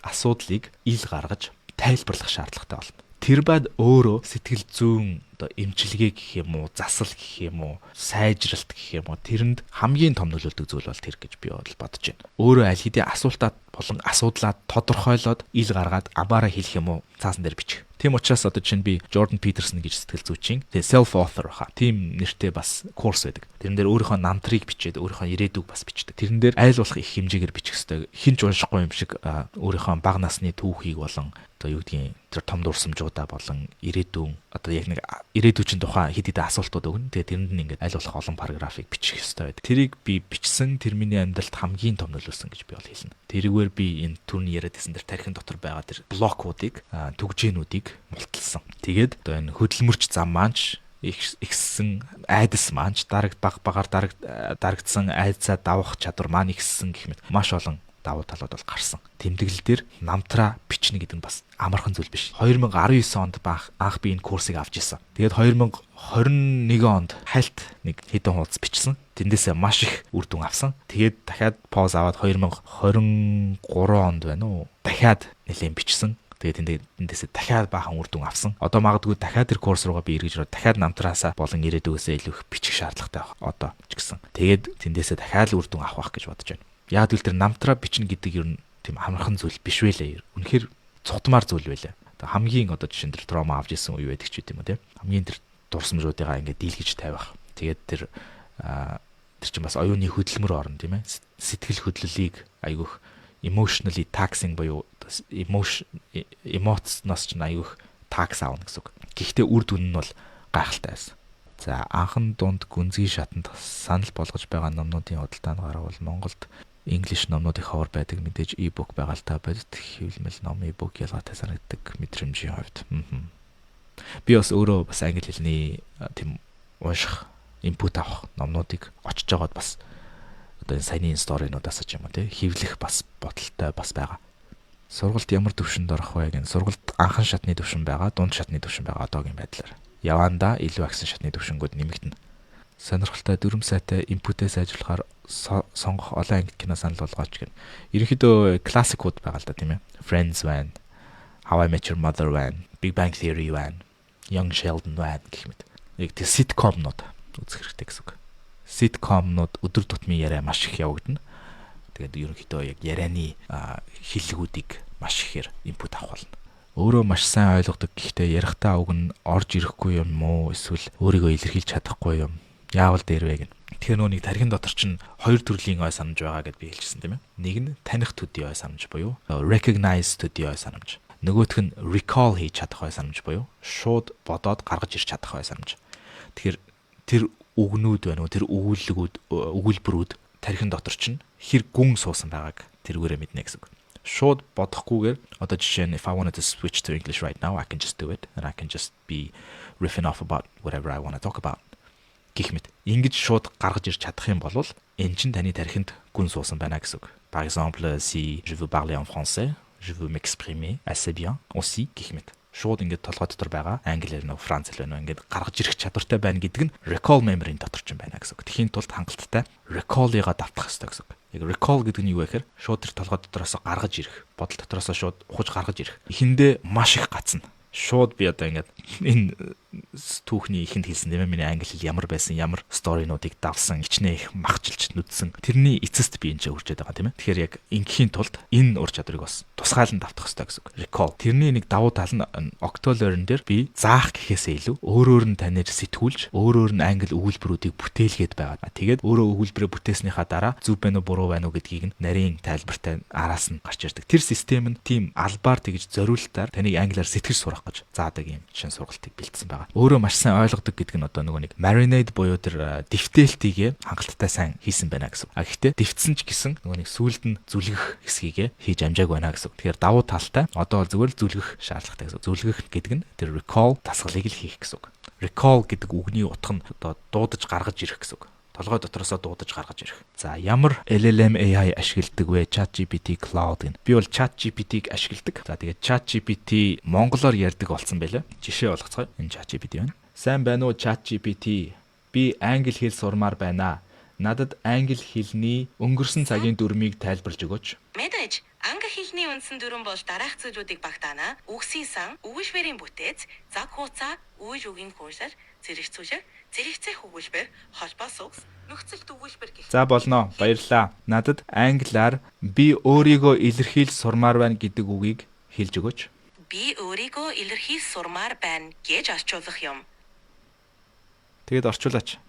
асуудлыг ил гаргаж тайлбарлах шаардлагатай болно. Тэр бад өөрөө сэтгэл зүйн одоо эмчилгээ гэх юм уу, засал гэх юм уу, сайжралт гэх юм уу тэрэнд хамгийн том нөлөөлдөг зүйл бол тэр гэж би бодож байна. Өөрөө аль хэдийн асуултаад болон асуудлаа тодорхойлоод ил гаргаад амаараа хэлэх юм уу цаасан дээр бичих. Тийм учраас одоо чинь би Jordan Peterson гэж сэтгэл зүйчийн self author хаа. Тийм нэртэй бас курс байдаг. Тэрэн дээр өөрийнхөө намтрыг бичээд өөрийнхөө ирээдүг бас бичдэг. Тэрэн дээр айл болох их хэмжээгээр бичих хэрэгтэй. Хинч уншихгүй юм шиг өөрийнхөө бага насны түүхийг болон одоо юу гэдгийг тэр том дурсамжуудаа болон ирээдүйн одоо яг нэг ирээдүйн тухай хэд хэдэн асуултууд өгнө. Тэгээ тэрэнд нь ингээд айл болох олон параграфыг бичих хэрэгтэй байдаг. Тэрийг би бичсэн тэр миний амьдралд хамгийн том нөлөөлсөн гэж би бол хэлнэ. Тэрүүгээр би энэ түрний яриад байсан тэр тархин дотор байгаа тэр блокуудыг түгжээнүүдийг мулталсан. Тэгээд одоо энэ хөдөлмөрч зам маанч ихссэн айдас маанч багаар дарагдсан айдсаа давах чадвар маань ихссэн гэх мэт маш олон давуу талууд бол гарсан. Тэмдэглэл дээр намтраа бичнэ гэдэг нь бас амархан зүйл биш. 2019 онд анх би энэ курсыг авч исэн. Тэгээд 2021 онд хальт нэг хэдэн хуудас бичсэн. Тэндээсээ маш их үр дүн авсан. Тэгээд дахиад пауз аваад 2023 онд байна уу? Дахиад нэлээд бичсэн. Тэгээд тэндээсээ дахиад баахан үр дүн авсан. Одоо магадгүй дахиад тэр курс руугаа би эргэж ороод дахиад намтраасаа болон ирээдүгөөсөө илүү их бичих шаардлагатай байна. Одоо ч гэсэн. Тэгээд тэндээсээ дахиад үр дүн авах гэж бодож байна. Яг л тэр намтраа бичнэ гэдэг ер нь тийм амархан зүйл биш байлээ. Үнэхээр цутмаар зүйл байлаа. Хамгийн одоо жишээ нь тэр травма авч исэн үе байдаг ч үгүй юм уу тийм. Хамгийн тэр дурсамжуудыгаа ингээд дийлгэж тавих. Тэгээд тэр чинь бас оюуны хөдөлмөр орно тийм ээ. Сэтгэл хөдлөлийг айгүйх emotionally taxing буюу эмоцноос ч айгүйх такс аавна гэсэн үг. Гэхдээ үр дүн нь бол гайхалтай байсан. За анхан дунд гүнзгий шатанд санал болгож байгаа номнуудын худалдаанд гарвал Монголд English номнуудын хавар байдаг мэдээж e-book байгаа л та бодит хэвлэмэл ном e-book ялгаатай санагддаг мэдрэмжийн хувьд. Би бас өөрөө бас англи хэлний тийм унших, input авах номнуудыг очиж байгаад бас одоо энэ саяны сторинуудаас ч юм уу тий хэвлэх бас бодолтой бас байгаа. Сургалт ямар төвшөнд орох вэ гэн сургалт анхан шатны төвшин байгаа, дунд шатны төвшин байгаа одоогийн байдлаар. Яванда илүү агсан шатны төвшингүүд нэмэгдэнэ. Сонирхолтой дүрм сайтай инпутээ сайжруулахаар сонгох олон англи кино санал болгооч гэн. Ерөнхийдөө классикууд байгаа л да тийм ээ. Friends байна, How I Met Your Mother байна, Big Bang Theory байна, Young Sheldon байна гэх мэт. Яг тэр sitcom-нууд үзэх хэрэгтэй гэсэн үг. Sitcom-нууд өдөр тутмын яриа маш их явагдана. Тэгээд ерөнхийдөө яг ярианы хиллэгүүдийг маш ихээр инпут авах болно. Өөрөө маш сайн ойлгодог гэхдээ ярихдаа уг нь орж ирэхгүй юм уу эсвэл өөрийгөө илэрхийлж чадахгүй юм. Яавал дээр вэ гэн. Тэгэхээр нүунийг тархин дотор чинь хоёр төрлийн ой санамж байгаа гэдээ би хэлчихсэн тийм ээ. Нэг нь таних төдий ой санамж буюу recognize төдий ой санамж. Нөгөөх нь recall хийж чадах ой санамж буюу шууд бодоод гаргаж ирч чадах ой санамж. Тэгэхээр тэр үгнүүд байна уу тэр өгүүлбэрүүд тархин дотор чинь хэр гүн суусан байгааг тэргээрээ мэднэ гэсэн үг. Шууд бодохгүйгээр одоо жишээ нь if I wanted to switch to English right now I can just do it and I can just be riffing off about whatever I want to talk about. Гэх мэт. Ингэж шууд гаргаж ирч чадах юм бол энэ чинь таны тархинд гүн суусан байна гэсэн үг. Par exemple, si je veux parler en français, je veux m'exprimer assez bien aussi гэх мэт. Шууд ингэж толгой дотор байгаа англиэр нөө франц хэл байна ингэж гаргаж ирэх чадвартай байна гэдэг нь recall memory-ийн дотор ч юм байна гэсэн үг. Тэхийн тулд хангалттай recall-ыг давтах хэрэгтэй гэсэн үг. Яг recall гэдэг нь юу вэ гэхээр шууд тэр толгой дотроос гаргаж ирэх, бодол дотроос шууд ухаж гаргаж ирэх. Эхэндээ маш их гацна. Шууд би одоо ингэж энэ түүхний ихэнд хэлсэн тийм ээ миний англи хэл ямар байсан ямар сторинуудыг давсан ичнээ их махчилж нүдсэн тэрний эцэст би энэ ч үржээд байгаа тийм ээ. Тэгэхээр яг ингийн тулд энэ ур чадварыг бас тусгаалan давтах хэрэгтэй гэсэн үг. Recall. Тэрний нэг давуу тал нь Octo-learn дээр би заах гэхээсээ илүү өөрөөр нь таньж сэтгүүлж өөрөөр нь англи өгүүлбэрүүдийг бүтээлгээд байгаа. Тэгээд өөрөө өгүүлбэрээ бүтээснийхаа дараа зөв байна уу буруу байна уу гэдгийг нь нарийн тайлбартай араас нь гарч ирдэг. Тэр систем нь тийм албаар тэгж зориултаар таныг англиар сэтгэж сурах гэж заадаг юм шин сургалтыг бэлдсэн байгаа. Өөрөө маш сайн ойлгодог гэдэг нь одоо нөгөө нэг marinade буюу тэр дифтэлтийг хангалттай сайн хийсэн байна гэсэн. А гэхдээ дифтсэн ч гэсэн нөгөө нэг сүүлд нь зүлгэх хэсгийг хийж амжааг байна гэсэн. Тэгэхээр давуу талтай одоо зүгээр л зүлгэх шаардлагатай гэсэн. Зүлгэх гэдэг нь тэр recall дасгалыг л хийх гэсэн. Recall гэдэг үгний утга нь одоо дуудаж гаргаж ирэх гэсэн. Толгой дотроосоо дуудаж гаргаж ирэх. За ямар LLM AI ашигладаг вэ? ChatGPT Cloud гэн. Би бол ChatGPT-г ашигладаг. За тэгээд ChatGPT монголоор ярьдаг болсон байлаа. Жишээ болгоцгоё. Энэ ChatGPT байна. Сайн байна уу ChatGPT? Би англи хэл сурмаар байна. Надад англи хэлний өнгөрсөн цагийн дүрмийг тайлбарлаж өгөөч. Мэдээж англи хэлний үндсэн дүрм бол дараах зүйлүүдийг багтаана. Үгсийн сан, үгшбэрийн бүтээц, заг хуудас, үеж үгийн курсор, зэрэгцүүлэг, зэрэгцэх өгүүлбэр, холбоо сүгс, нөхцөлт өгүүлбэр гэх. За болно. Баярлалаа. Надад англиар би өөрийгөө илэрхийлж сурмаар байна гэдэг үгийг хэлж өгөөч. Би өөрийгөө илэрхийлж сурмаар байна гэж орчуулах юм. Тэгэд орчуулаач.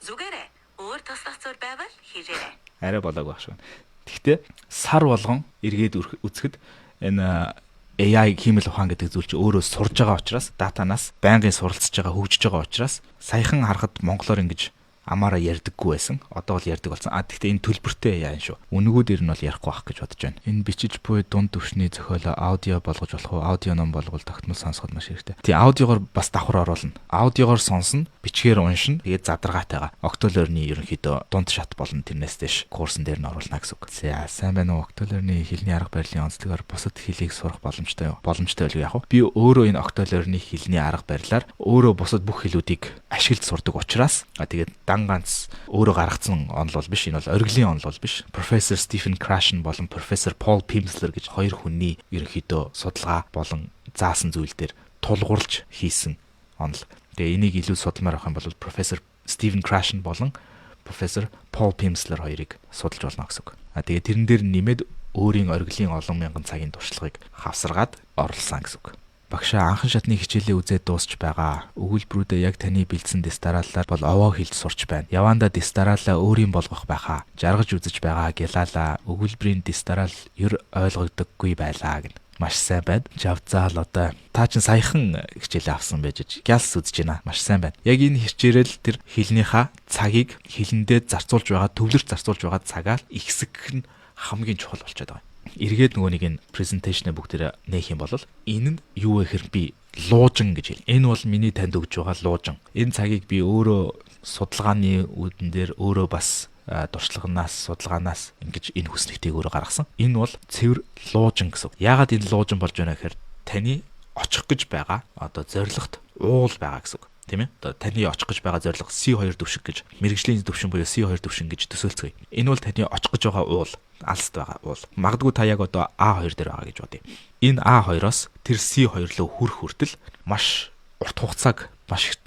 Зүгээрээ өөр туслах зүйл байвал хийжээрэй. Арай болоог байх шүү. Гэхдээ сар болгон эргээд үзэхэд энэ AI хиймэл ухаан гэдэг зүйл чи өөрөө сурж байгаа учраас датанаас байнгын суралцж байгаа хөгжиж байгаа учраас саяхан харахад монголоор ингэж амаараа ярьдаггүй байсан. Одоо бол ярьдаг болсон. Гэхдээ энэ төлбөртэй яа шүү. Үнгүүдээр нь бол ярихгүй байх гэж бодож байна. Энэ бичиж буй дунд төвшний зохиолоо аудио болгож болох уу? Аудио ном болгол тогтмол сонсоход маш хэрэгтэй. Тийм аудиогоор бас давхар оруулна. Аудиогоор сонсно, бичгээр уншина. Тэгээд задаргаатайгаа Octo-learn-ийн ерөнхийдөө дунд шат болон тэрнээс дэш курсын дээр нь оруулна гэсэн үг. За сайн байна уу? Octo-learn-ийн хэлний арга барилын онцлогоор бусад хэлийг сурах боломжтой юу? Боломжтой байл яах вэ? Би өөрөө энэ Octo-learn-ийн хэлний арга барилаар өөрөө бусад бүх хэлүүдийг ашиглаж сурдаг учраас тэгээд дан ганц өөрөө гаргацсан онол бол биш. Энэ бол оргилийн онол бол биш. Профессор Стивен Крашен болон профессор Пол Пимслер гэж хоёр хүний ерөнхийдөө судалгаа болон заасан зүйл дээр тулгуурлаж хийсэн онол. Тэгээ энийг илүү судалмаар авах юм бол профессор Стивен Крашен болон профессор Пол Пимслер хоёрыг судалж болно гэсэн үг. Тэгээ тэрэн дээр нэмээд өөрийн оргилийн олон мянган цагийн туршлагыг хавсаргаад оруулсан гэсэн үг. Багшаа анхан шатны хичээлээ үзээд дуусч байгаа. Өгүүлбэрүүдээ яг таны бэлдсэн дистараллаар бол овоо хэлж сурч байна. Яванда дистараллаа өөрийн болгох байхаа. Жаргаж үзэж байгаа гялаалаа. Өгүүлбэрийн дистарал ер ойлгогдоггүй байлаа гэн. Маш сайн байна. Жавзаал одоо та чинь саяхан хичээл авсан байж гялс үзэж байна. Маш сайн байна. Яг энэ хичээрэл тэр хэлнийхаа цагийг хэлэндээ зарцуулж байгаа, төвлөрч зарцуулж байгаа цагаа ихсгэх нь хамгийн чухал болчиход байгаа. Эргээд нөгөө нэг энэ презентацийн бүгдээр нээх юм бол энэ нь юу вэ гэхээр би луужин гэж хэл. Энэ бол миний танд өгж байгаа луужин. Энэ цагийг би өөрөө судалгааны үүдэн дээр өөрөө бас судалгаанаас ингэж энэ хүснэгтийг өөрөө гаргасан. Энэ бол цэвэр луужин гэсэн. Яагаад энэ луужин болж байна гэхээр таны очих гэж байгаа одоо зорилгот уул байгаа гэсэн. Тийм ээ. Одоо таны очих гэж байгаа зорилго C2 төвшин гэж мэрэгжлийн төвшин буюу C2 төвшин гэж төсөөлцгөөе. Энэ бол таны очих гэж байгаа уул, алст байгаа уул. Магадгүй та яг одоо A2 дээр байгаа гэж бодъё. Энэ A2-оос тэр C2 руу хүрэх хүртэл маш урт хугацааг маш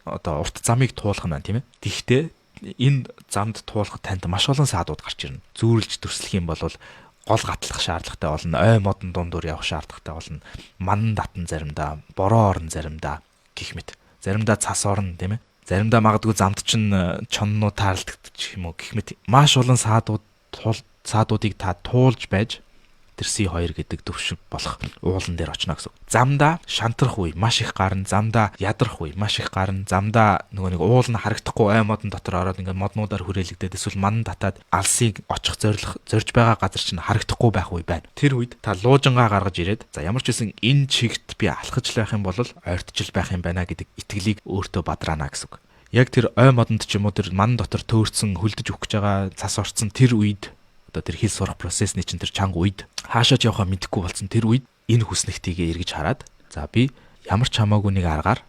одоо урт замыг туулах нь байна тийм ээ. Гэхдээ энэ замд туулахад танд маш олон саадууд гарч ирнэ. Зүүрлж төрслөх юм бол гол гатлах шаардлагатай болно. Ой модон дундуур явах шаардлагатай болно. Манан татан заримдаа, бороо орон заримдаа гэх мэт. Заримдаа цас орно тийм ээ. Заримдаа магадгүй замд чинь чоннууд таарлагдчих юм уу гэх мэт. Маш олон саадуудыг та туулж байж тэр C2 гэдэг төвшин болох уулан дээр очно гэсэн. Замдаа шантрах үе маш их гарна, замдаа ядрах үе маш их гарна, замдаа нөгөө нэг уул нь харагдахгүй ай модон дотор ороод ингээд моднуудаар хүрээлэгдээд эсвэл манан татаад алсыг очих зорж байгаа газар чинь харагдахгүй байх үе байна. Тэр үед та луужингаа гаргаж ирээд за ямар ч байсан энэ чигт би алхаж байх юм бол ойртожил байх юм байна гэдэг итгэлийг өөртөө бадраана гэсэн. Яг тэр ой модонд ч юм уу тэр манан дотор төөрсөн хөлдөж өгөх гэж байгаа цас орцсон тэр үед одоо тэр хэл сурах процессны чинь тэр чанга үед хаашаач явахаа мэдэхгүй болсон тэр үед энэ хүснэгтийг эргэж хараад за би ямар ч хамаагүй нэг аргаар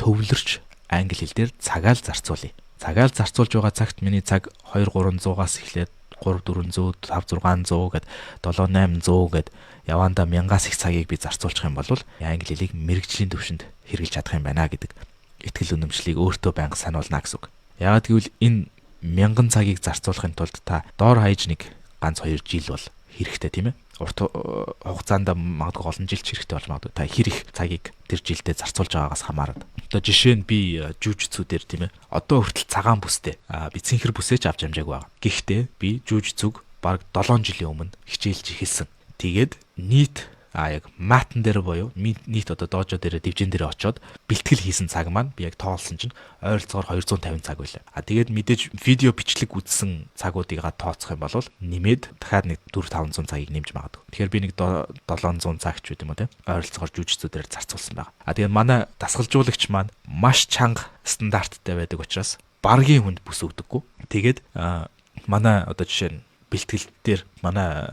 төвлөрч англи хэл дээр цагаал зарцуулъя. Цагаал зарцуулж байгаа цагт миний цаг 2-300-аас эхлээд 3-400, 5-600 гэд 7-800 гэд явандаа 1000-аас их цагийг би зарцуулчих юм бол англи хэлийг мэрэгжлийн төвшөнд хэрэгжилж чадах юм байна гэдэг итгэл үнэмшлийг өөртөө байнга сануулна гэсэн үг. Яагаад гэвэл энэ 1000 цагийг зарцуулахын тулд та доор хаяж нэг ганц 2 жил бол хэрэгтэй тийм ээ. Урт хугацаанд магадгүй олон жил ч хэрэгтэй болж магадгүй. Та хэр их цагийг тэр жилдээ зарцуулж байгаагаас хамаарат. Одоо жишээ нь би жүжицүүдээр тийм ээ. Одоо хүртэл цагаан бүстэй би цэнхэр бүсээ ч авч амжаагүй байгаа. Гэхдээ би жүжицүг бараг 7 жилийн өмнө хичээлж эхэлсэн. Тэгээд нийт яг матн дээр буюу нийт одоо доожо дээр дивжин дээр очоод бэлтгэл хийсэн цаг маань би яг тоолсон чинь ойролцоогоор 250 цаг байлаа. Тэгээд мэдээж видео бичлэг үзсэн цагуудыг тооцох юм бол нэмээд дахиад нэг 400-500 цагийг нэмж магадгүй. Тэгэхээр би нэг 700 цаг ч үгүй юм уу те ойролцоогоор жүжигчдүүдээр зарцуулсан байгаа. Тэгээд манай дасгалжуулагч маань маш чанга стандарттай байдаг учраас баргийн хүнд бүс өгдөггүй. Тэгээд манай одоо жишээ нь бэлтгэл дээр манай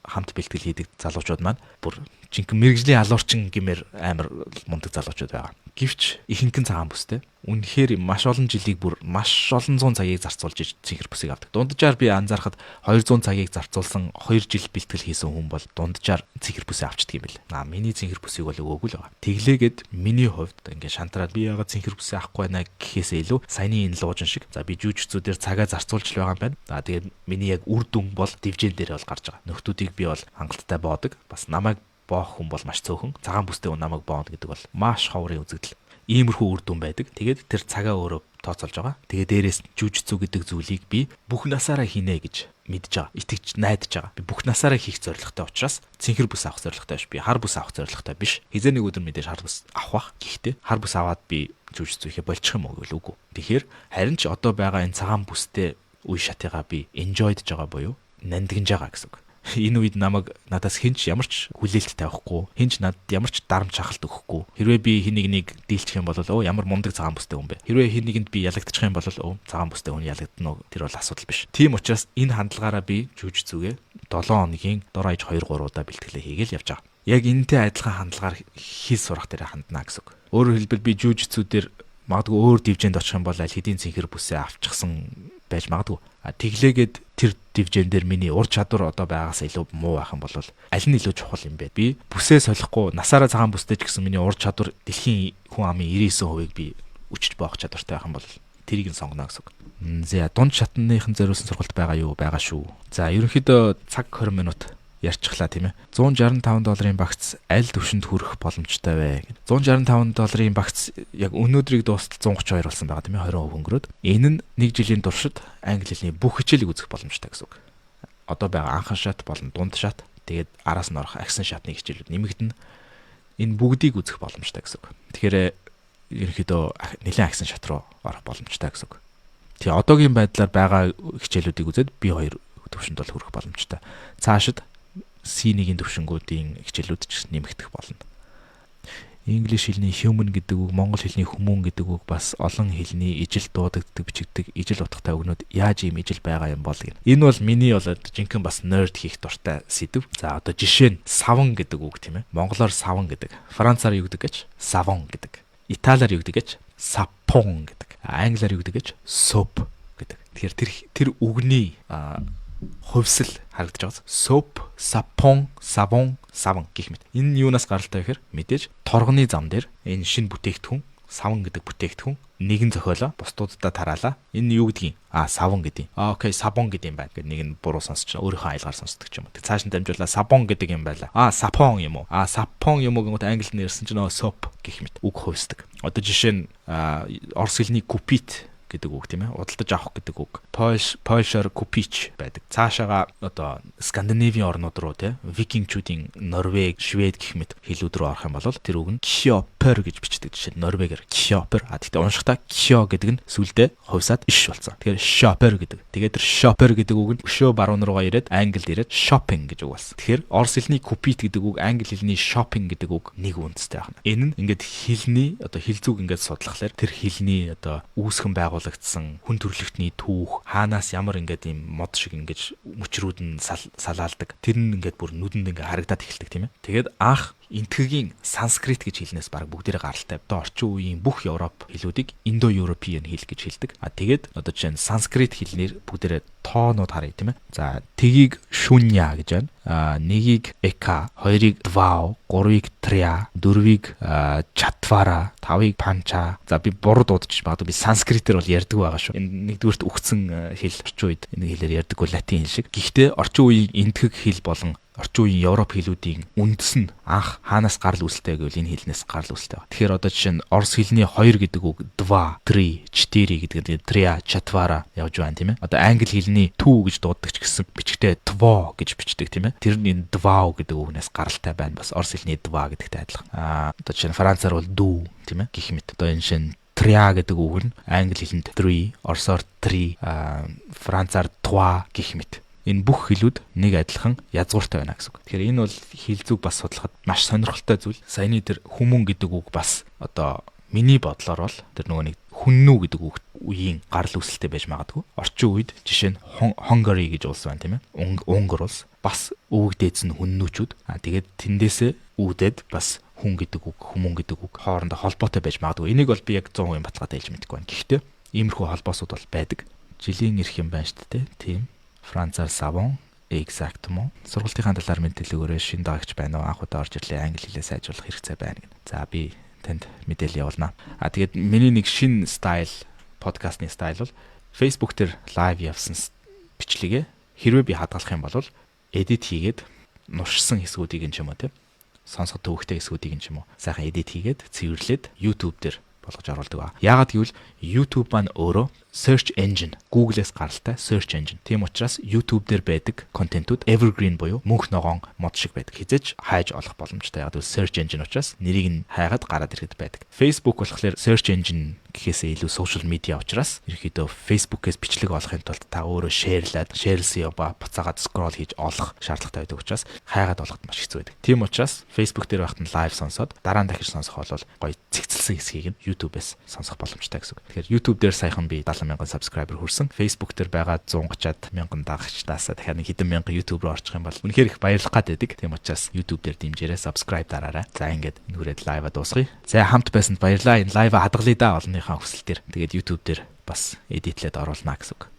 хамт бэлтгэл хийдэг залуучууд маань бүр жинхэнэ мэрэгжлийн алуурчин гэмээр амар мундаг залуучууд байгаа. Гэвч ихэнхэн цагаан бүстэй. Үнэхээр маш олон жилийг бүр маш олон зуун цагийг зарцуулж цэнхэр бүсийг авдаг. Дунджаар би анзаархад 200 цагийг зарцуулсан 2 жил бэлтгэл хийсэн хүн бол дунджаар цэнхэр бүсээ авчдаг юм байна. Миний цэнхэр бүсийг бол өгөөгүй л байгаа. Тэглээгээд миний хувьд ингээ шантраад би яагаад цэнхэр бүсээ авахгүй байна гэхээсээ илүү саяны энэ луужин шиг за би жүжигчдүүдээр цагаа зарцуулж байгаа юм байна. Тэгээд миний яг үр дүн бол дивжин дээр бол гарч байгаа. Нөхдүүдийг би бол хангалттай боодог. Бас намайг боох хүн бол маш цөөхөн. Цагаан бүстэй хүн намайг бооно гэдэг бол маш ховрын үзэгдэл. Иймэрхүү үр дүн байдаг. Тэгээд тэр цагаа өөрөө тооцоолж байгаа. Тэгээд дээрээс жүжицүү гэдэг зүйлийг би бүх насаараа хийнэ гэж мэдж байгаа. Итгэж найдаж байгаа. Би бүх насаараа хийх зорилготой учраас цэнхэр бүс авах зорилготой биш. Би хар бүс авах зорилготой биш. Хизээ нэг өдөр мэдээж хар бүс авах. Гэхдээ хар бүс аваад би жүжицүү хийхэ болчих юм уу үгүй. Тэгэхээр харин ч одоо байгаа энэ цагаан бүстэй үе шатыгаа би enjoyдж байгаа буюу нандинж байгаа гэсэн үг. Энэ үед надаас хинч ямар ч хүлээлт тавихгүй, хинч надад ямар ч дарамт шахалт өгөхгүй. Хэрвээ би хэнийг нэг дийлчих юм бол ямар мундаг цагаан бүстэй хүн бэ? Хэрвээ хэнийг би ялагдчих юм бол цагаан бүстэй хүн ялагдана уу? Тэр бол асуудал биш. Тийм учраас энэ хандлагаараа би жүжицүүгээ 7 хоногийн дор хаяж 2-3 удаа бэлтгэлээ хийгээл явж байгаа. Яг энэтэй адилхан хандлагаар хэл сурах дээр хандна гэсэн үг. Өөрөөр хэлбэл би жүжицүүдээр магадгүй өөр дивжинд очих юм бол аль хэдийн цэнхэр бүсээ авчихсан байж магадгүй. Тэглээгээд тэр дивжин дээр миний ур чадвар одоо байгаас илүү муу байх юм бол аль нь илүү чухал юм бэ? Би бүсээ солихгүй насаараа цагаан бүстэй ч гэсэн миний ур чадвар дэлхийн хүн амын 99%-ийг би өчж боох чадвартай байх юм бол тэрийг нь сонгоно гэсэн үг. За дунд шатныхын зориулсан сургалт байгаа юу? Байгаа шүү. За ерөнхийдөө цаг 20 минут ярьчихлаа тийм ээ. $165 багц аль төвшөнд хүрэх боломжтой вэ? $165 багц яг өнөөдрийг дуустал 132 болсон байгаа тийм ээ 20% өнгөрөөд. Энэ нь 1 жилийн туршид англи хэлний бүх хичээлийг үзэх боломжтой гэсэн үг. Одоо байгаа анхан шат болон дунд шат Тэгээд араас нь орох акшн шатны хичээлүүд нэмэгдэнэ. Энэ бүгдийг үзэх боломжтой гэсэн үг. Тэгэхээр ерөнхийдөө нэлээд акшн шат руу орох боломжтой гэсэн үг. Тэгээ одоогийн байдлаар байгаа хичээлүүдийг үзээд B2 төвшөнд бол хүрэх боломжтой. Цаашид C1-ийн төвшингүүдийн хичээлүүд ч нэмэгдэх болно. English хэлний human гэдэг үг, монгол хэлний хүмүүн гэдэг үг бас олон хэлний ижил дуудагддаг, бичигддэг ижил утгатай үгнүүд яаж ийм ижил байгаа юм бол гэнэ. Энэ бол миний болоод жинхэнэ бас nerd хийх дуртай сэдв. За одоо жишээ нь савн гэдэг үг тийм ээ. Монголоор савн гэдэг. Францаар юу гэдэг гэж? Savon гэдэг. Италиар юу гэдэг гэж? Sapon гэдэг. Англиар юу гэдэг гэж? Soap гэдэг. Тэгэхээр тэр үгний хувьсэл харагдаж байгаа. Soap, sapon, savon, savon гэх мэт. Энэ юунаас гаралтай вэ гэхээр мэдээж торгоны зам дээр энэ шинэ бүтээгдэхүүн, савн гэдэг бүтээгдэхүүн нэгэн зохиолоо бусдуудаа тараалаа. Энэ юу гэдгийг? Савн гэдэг. Окей, сабон гэдэг юм байна. Гэт нэг нь буруу сонсч өөрийнхөө айлгаар сонсдог ч юм уу. Цааш нь дамжуулаад сабон гэдэг юм байла. Сапон юм уу? Сапон юм уу гэнгүүт англи нэрсэн чинь soap гэх мэт үг хувьсдаг. Одоо жишээ нь орос хэлний купит гэдэг үг тийм ээ. Удалдаж авах гэдэг үг. Польшоор купич байдаг. Цаашаага одоо Скандинавийн орнууд руу тийм викингчүүдийн Норвег, Швед гэх мэт хэлүүд рүү орох юм бол тэр үг нь Kjøper гэж бичдэг. Жишээ нь Норвегоор Kjøper. Тэгтээ уншихтаа Kjø гэдэг нь сүлдээ хувьсаад иш болсон. Тэгэхээр shopper гэдэг. Тэгээд тэр shopper гэдэг үг нь өшөө баруун руугаа ирээд англид ирээд shopping гэж үг болсон. Тэгэхээр орос хэлний купит гэдэг үг, англи хэлний shopping гэдэг үг нэг үндэстэй байна. Энэ нь ингээд хэлний одоо хэлзүүг ингээд судлахлаар тэр хэлний одоо үүсгэн байгуулагдсан хүн төрөлхтний түүх хаанаас ямар ингээд ийм мод шиг ингээд мөчрүүд нь салаалдаг. Тэр нь ингээд бүр нүдэнд ингээд харагдаад эхэлдэг тийм ээ. Тэгээд анх энтхэгийн санскрит гэж хэлнээс баг бүгдээрээ гаралтай. Одоо орчин үеийн бүх Европ хэлүүдийг Индо-Европеан хэл гэж хэлдэг. Тэгээд одоо жишээ нь санскрит хэлнэр бүгдээрээ тоонууд харъя тийм ээ. За тгийг шүня гэж байна. Нэгийг эка, хоёрыг двао, гурвыг тря, дөрвийг чатвара, тавыг панча. За би буруу дуудчих магадгүй би санскритээр бол ярьдаг байгаа шүү. Энэ нэгдүгürt үгсэн хэл орчин үед энэ хэлээр ярьдаг бол латин хэл шиг. Гэхдээ орчин үеийн энтхэг хэл болон орчин үеийн Европ хэлүүдийн үндэс нь анх хаанаас гарал үүсэлтэй гэвэл энэ хэлнээс гарал үүсэлтэй байна. Тэгэхээр одоо жишээ нь орос хэлний 2 гэдэг үг 2, 3, 4 гэдэг тря, чатвара явж байна тийм ээ. Одоо англи хэлний 2 гэж дууддаг ч гэсэн бичгтээ tво гэж бичдэг тийм ээ. Тэр нь энэ двао гэдэг үгнээс гаралтай байна. Бас орос хэлний два гэдэгтэй адилхан. Одоо жишээ нь францаар бол дүү тийм ээ гэх мэт. Одоо энэ шин тря гэдэг үг нь англи хэлэнд 3, орсоор 3, францаар 3 гэх мэт. Энэ бүх хэлүүд нэг адилхан язгууртай байна гэсэн үг. Тэгэхээр энэ бол хэлзүүг бас судлахад маш сонирхолтой зүйл. Саяны тэр хүмүүн гэдэг үг бас одоо миний бодлоор бол тэр нөгөө нэг хүннүү гэдэг үг үеийн гарал үүсэлтэй байж магадгүй. Орчин үед жишээ нь Hungary гэж улс байна тийм ээ. Унгар улс бас өвөг дээдс нь хүннүүчүүд. Тэгээд тэндээсээ үүдээд бас хүн гэдэг үг, хүмүүн гэдэг үг хоорондоо холбоотой байж магадгүй. Энийг бол би яг 100% баталгаатай хэлж мэдэхгүй байна. Гэхдээ иймэрхүү холбоосууд бол байдаг. Жилийн ирэх юм байна шүү дээ. Тийм. Францаар savon exactement. Сургалтынхаа талаар мэдээлэл өгөөрэй. Шинэ дагагч байна уу? Анх удаа орж ирлээ. Англи хэлээ сайжруулах хэрэгцээ байна гэнэ. За би танд мэдээлэл явуулнаа. Тэгээд миний нэг шинэ стайл, подкастны стайл бол Facebook дээр лайв явсан бичлэгээ хэрвээ би хадгалах юм бол эдит хийгээд нуршсан хэсгүүдийг юм уу те. Сонсоход төвөгтэй хэсгүүдийг юм уу? Сайхан эдит хийгээд цэвэрлээд YouTube дээр болгож оруулдаг ба. Яагаад гэвэл YouTube маань өөрөө search engine, Google-с гаралтай search engine. Тийм учраас YouTube дээр байдаг контентууд evergreen буюу мөнх ногоон мод шиг байдаг. Хизээч хайж олох боломжтой. Яг л search engine учраас нэрийг нь хайгаад гараад ирэхэд байдаг. Facebook болохоор search engine гэхээсээ илүү social media учраас ерөөхдөө Facebook-ээс бичлэг олохын тулд та өөрөө шеэрлсэн ба буцаагаад scroll хийж олох шаардлагатай байдаг учраас хайгаад олоход маш хэцүү байдаг. Тийм учраас Facebook дээр байхад нь live сонсоод дараа нь дахиж сонсох бол гоё цэгцэлсэн хэсгийг нь YouTube-ээс сонсох боломжтой гэсэн үг. Тэгэхээр YouTube дээр саяхан би 70,000 subscriber хүрсэн. Facebook дээр байгаа 130,000 дагагчдаас дахиад нэг хэдэн мянган YouTube руу орчих юм бол үнэхээр их баярлах гад байдаг. Тийм учраас YouTube дээр дэмжээрэй, subscribe дараарай. За ингээд нүрээд лайва дуусгая. За хамт байсанд баярлалаа. Энэ лайва хадгалъя да олонныхаа хүсэл дээр. Тэгээд YouTube дээр бас эдитлээд оруулнаа гэсэн үг.